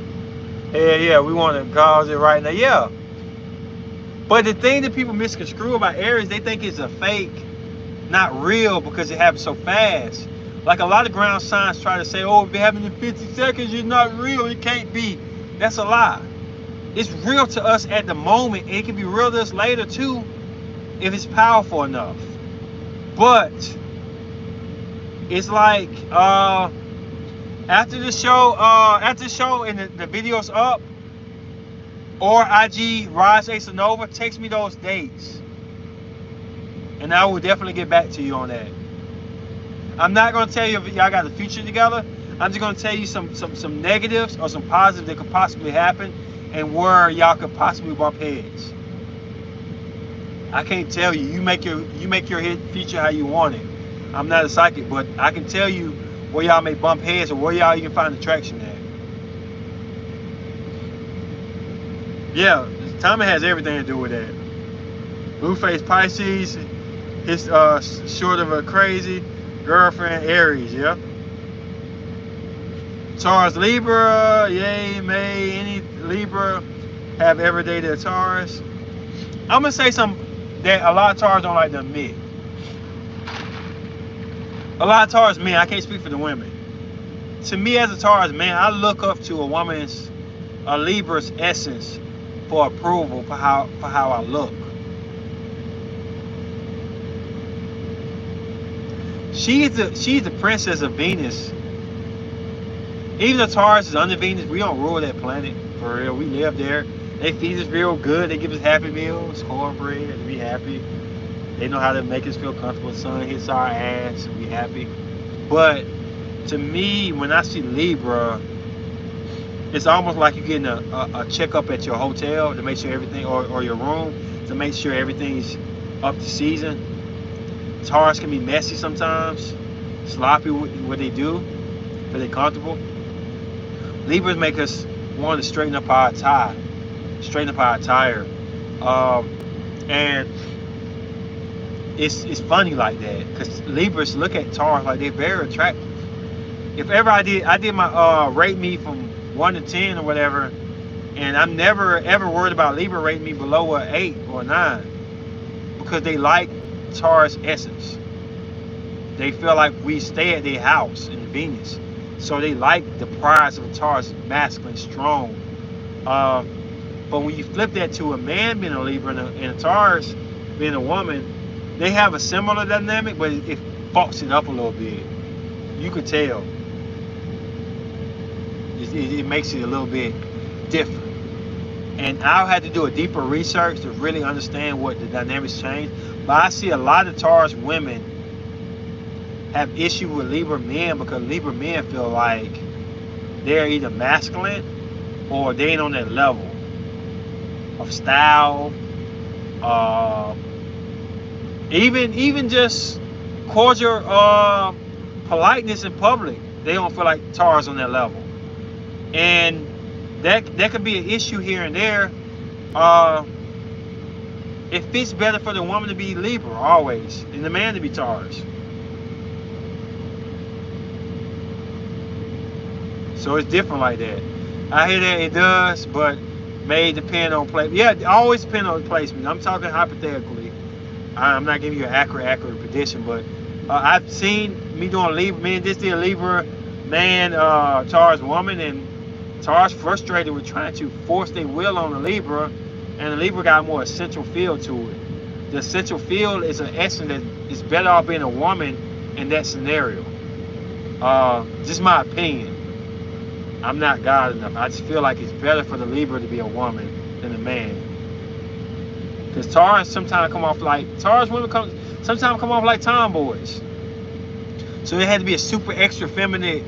Yeah, we want to cause it right now. Yeah. But the thing that people misconstrue about Aries, they think it's a fake, not real, because it happens so fast. Like a lot of ground signs try to say, oh, if it happened in 50 seconds, you're not real. It can't be. That's a lie. It's real to us at the moment. And it can be real to us later, too, if it's powerful enough. But it's like, after the show and the video's up, or IG Rise Ace and Nova, text me those dates, and I will definitely get back to you on that. I'm not gonna tell you if y'all got the future together. I'm just gonna tell you some negatives or some positives that could possibly happen, and where y'all could possibly bump heads. I can't tell you. You make your future how you want it. I'm not a psychic, but I can tell you where y'all may bump heads or where y'all you can find attraction at. Yeah, timing has everything to do with that. Blueface Pisces, his short of a crazy girlfriend Aries, yeah. Taurus Libra, yay, may any Libra have ever dated a Taurus? I'm gonna say something that a lot of Taurus don't like to admit. A lot of Taurus men, I can't speak for the women. To me as a Taurus man, I look up to a Libra's essence for approval for how I look. She's the princess of Venus. Even though Taurus is under Venus, we don't rule that planet for real. We live there. They feed us real good. They give us happy meals, cornbread, and we happy. They know how to make us feel comfortable. The sun hits our ass and we happy. But to me, when I see Libra, it's almost like you're getting a checkup at your hotel to make sure everything, or your room, to make sure everything's up to season. Taurus can be messy sometimes, sloppy with what they do, but they're comfortable. Libras make us want to straighten up our tie, straighten up our attire. And it's funny like that, because Libras look at Taurus like they're very attractive. If ever I did my rate me from 1 to 10 or whatever, And I'm never ever worried about Libra rating me below a 8 or 9 because they like Taurus essence. They feel like we stay at their house in Venus. So they like the prize of a Taurus, masculine, strong. But when you flip that to a man being a Libra and a Taurus being a woman, they have a similar dynamic, but it fucks it up a little bit. You could tell. It makes it a little bit different. And I'll have to do a deeper research to really understand what the dynamics change. But I see a lot of Taurus women have issue with Libra men because Libra men feel like they're either masculine or they ain't on that level of style, even just cordial politeness in public. They don't feel like Taurus on that level, and that could be an issue here and there. It fits better for the woman to be Libra always and the man to be Taurus. So it's different like that. I hear that it does, but may depend on place. Yeah, it always depend on placement. I'm talking hypothetically. I'm not giving you an accurate prediction, but I've seen me doing Libra. Me and this did Libra man, Taurus woman, and Taurus frustrated with trying to force their will on the Libra, and the Libra got more essential feel to it. The essential feel is an essence that is better off being a woman in that scenario. Just my opinion. I'm not God enough. I just feel like it's better for the Libra to be a woman than a man. Because Taurus sometimes come off like sometimes come off like tomboys. So it had to be a super extra feminine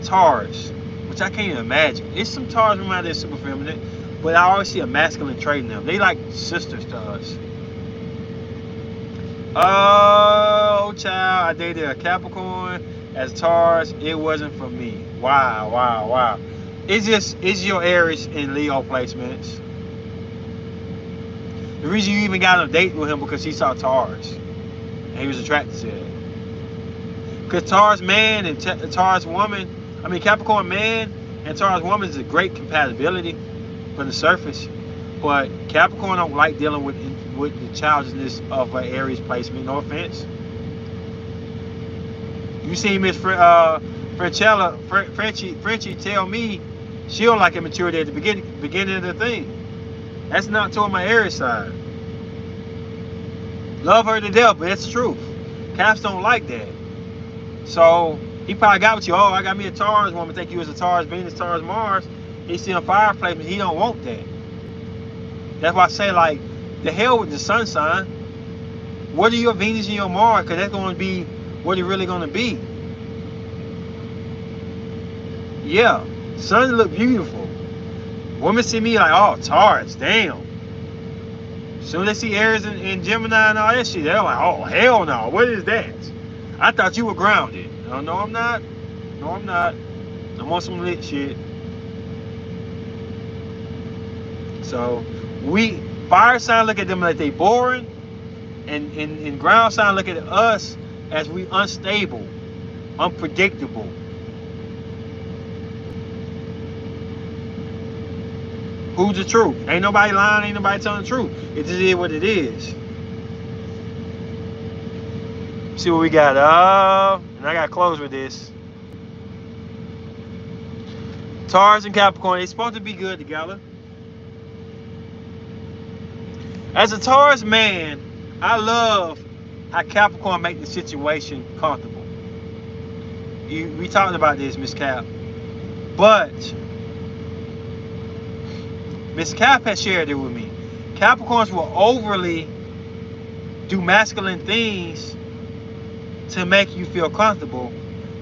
Taurus, which I can't even imagine. There's some Taurus women out there super feminine, but I always see a masculine trait in them. They like sisters to us. Oh, child, I dated a Capricorn as Taurus. It wasn't for me. Wow. It's your Aries and Leo placements. The reason you even got on a date with him because he saw Taurus and he was attracted to it. Because Taurus man and Taurus woman, Capricorn man and Taurus woman is a great compatibility from the surface, but Capricorn don't like dealing with the challenges of an Aries placement. No offense. You see Miss Frenchie tell me she don't like immaturity at the beginning of the thing. That's not toward my Aries side. Love her to death, but it's the truth. Caps don't like that. So he probably got with you. Oh, I got me a Taurus woman. Think you was a Taurus Venus, Taurus Mars. He see a fire placement. He don't want that. That's why I say, like, the hell with the sun sign. What are your Venus and your Mars? Because that's going to be what it's really going to be. Yeah, sun look beautiful. Women see me like, oh, Taurus, damn. Soon as they see Aries and Gemini and all that shit, they're like, oh, hell no, what is that? I thought you were grounded. No, I'm not. No, I'm not. I'm on some lit shit. So, fire sign look at them like they boring, and ground sign look at us as we unstable, unpredictable. Who's the truth? Ain't nobody lying, ain't nobody telling the truth. It just is what it is. See what we got. And I got to close with this. Taurus and Capricorn, they're supposed to be good together. As a Taurus man, I love how Capricorn make the situation comfortable. We talked about this, Miss Cap. But Miss Cap has shared it with me. Capricorns will overly do masculine things to make you feel comfortable.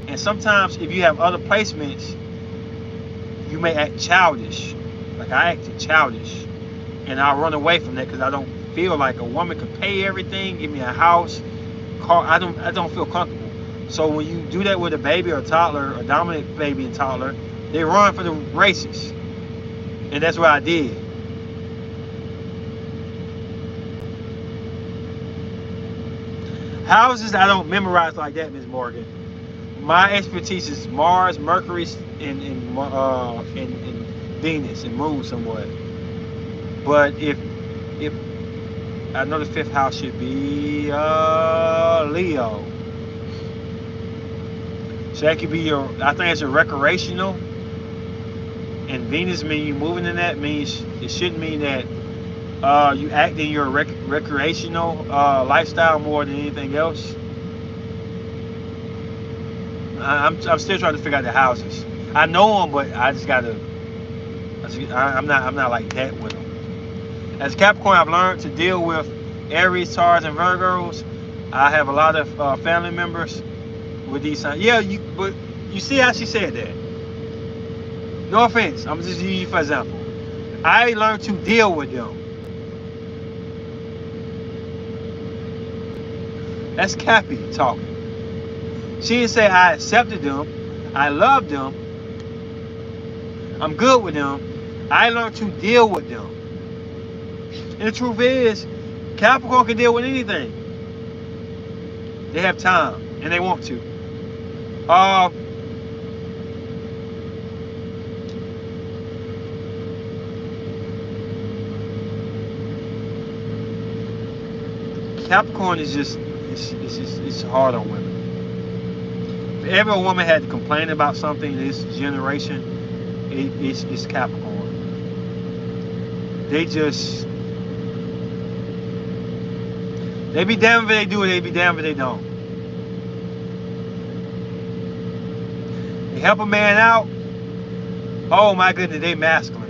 And sometimes if you have other placements, you may act childish. Like I acted childish. And I'll run away from that because I don't feel like a woman can pay everything, give me a house, car. I don't feel comfortable. So when you do that with a baby or a toddler, a dominant baby and toddler, they run for the races. And that's what I did. Houses I don't memorize like that, Ms. Morgan. My expertise is Mars, Mercury, and Venus and Moon somewhat. But if I know the fifth house should be Leo. So that could be your, I think it's a recreational. And Venus mean you moving in that means it shouldn't mean that you act in your recreational lifestyle more than anything else. I'm still trying to figure out the houses. I know them, but I just gotta. I'm not like that with them. As Capricorn, I've learned to deal with Aries, Taurus, and Virgos. I have a lot of family members with these signs. Yeah, but you see how she said that. No offense. I'm just using you for example. I learned to deal with them. That's Cappy talking. She didn't say I accepted them. I loved them. I'm good with them. I learned to deal with them. And the truth is, Capricorn can deal with anything. They have time and they want to. Capricorn is just it's hard on women. If ever a woman had to complain about something in this generation, it's Capricorn. They be damned if they do it, they be damned if they don't. They help a man out, oh my goodness, they masculine.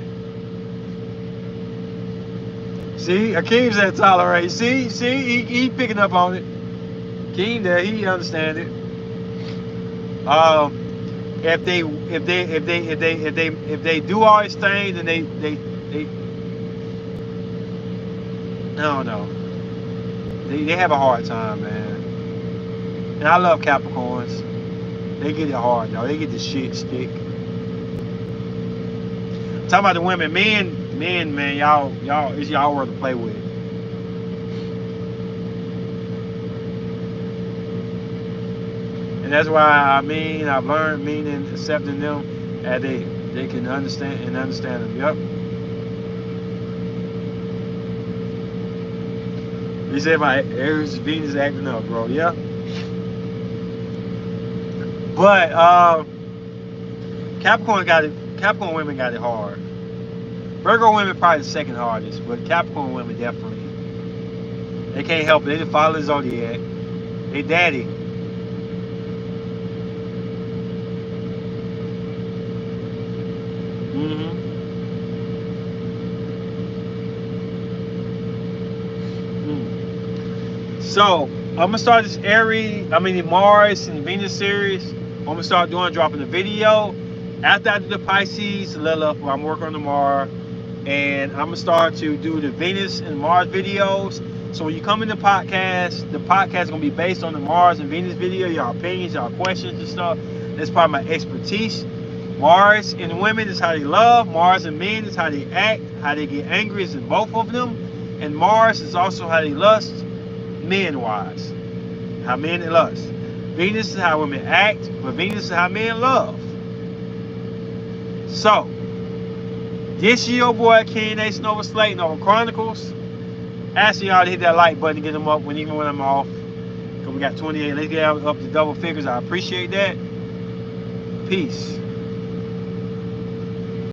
See, Akeem's that tolerate. See, he picking up on it. Akeem there, he understand it. If they do all these things, and they I don't know. They have a hard time, man. And I love Capricorns. They get it hard, though. They get the shit stick. I'm talking about the women, men, man, y'all, it's y'all worth to play with. And that's why I've learned meaning accepting them as they can understand them. Yep. You said my Aries Venus acting up, bro. Yeah. But Capricorn women got it hard. Virgo women probably the second hardest, but Capricorn women definitely. They can't help it. They the follow the zodiac. They daddy. So I'm gonna start this Mars and Venus series. I'm gonna start dropping the video after I do the Pisces, Lilith, where I'm working on tomorrow, and I'm gonna start to do the Venus and Mars videos. So when you come in the podcast is gonna be based on the Mars and Venus video, your opinions, your questions and stuff. That's part of my expertise. Mars and women is how they love. Mars and men is how they act, how they get angry is in both of them. And Mars is also how they lust, men-wise. How men lust. Venus is how women act, but Venus is how men love. So, this year, your boy King Ace Nova Slate Nova Chronicles. Asking y'all to hit that like button to get them up even when I'm off. Because we got 28. Let's get up to double figures. I appreciate that. Peace.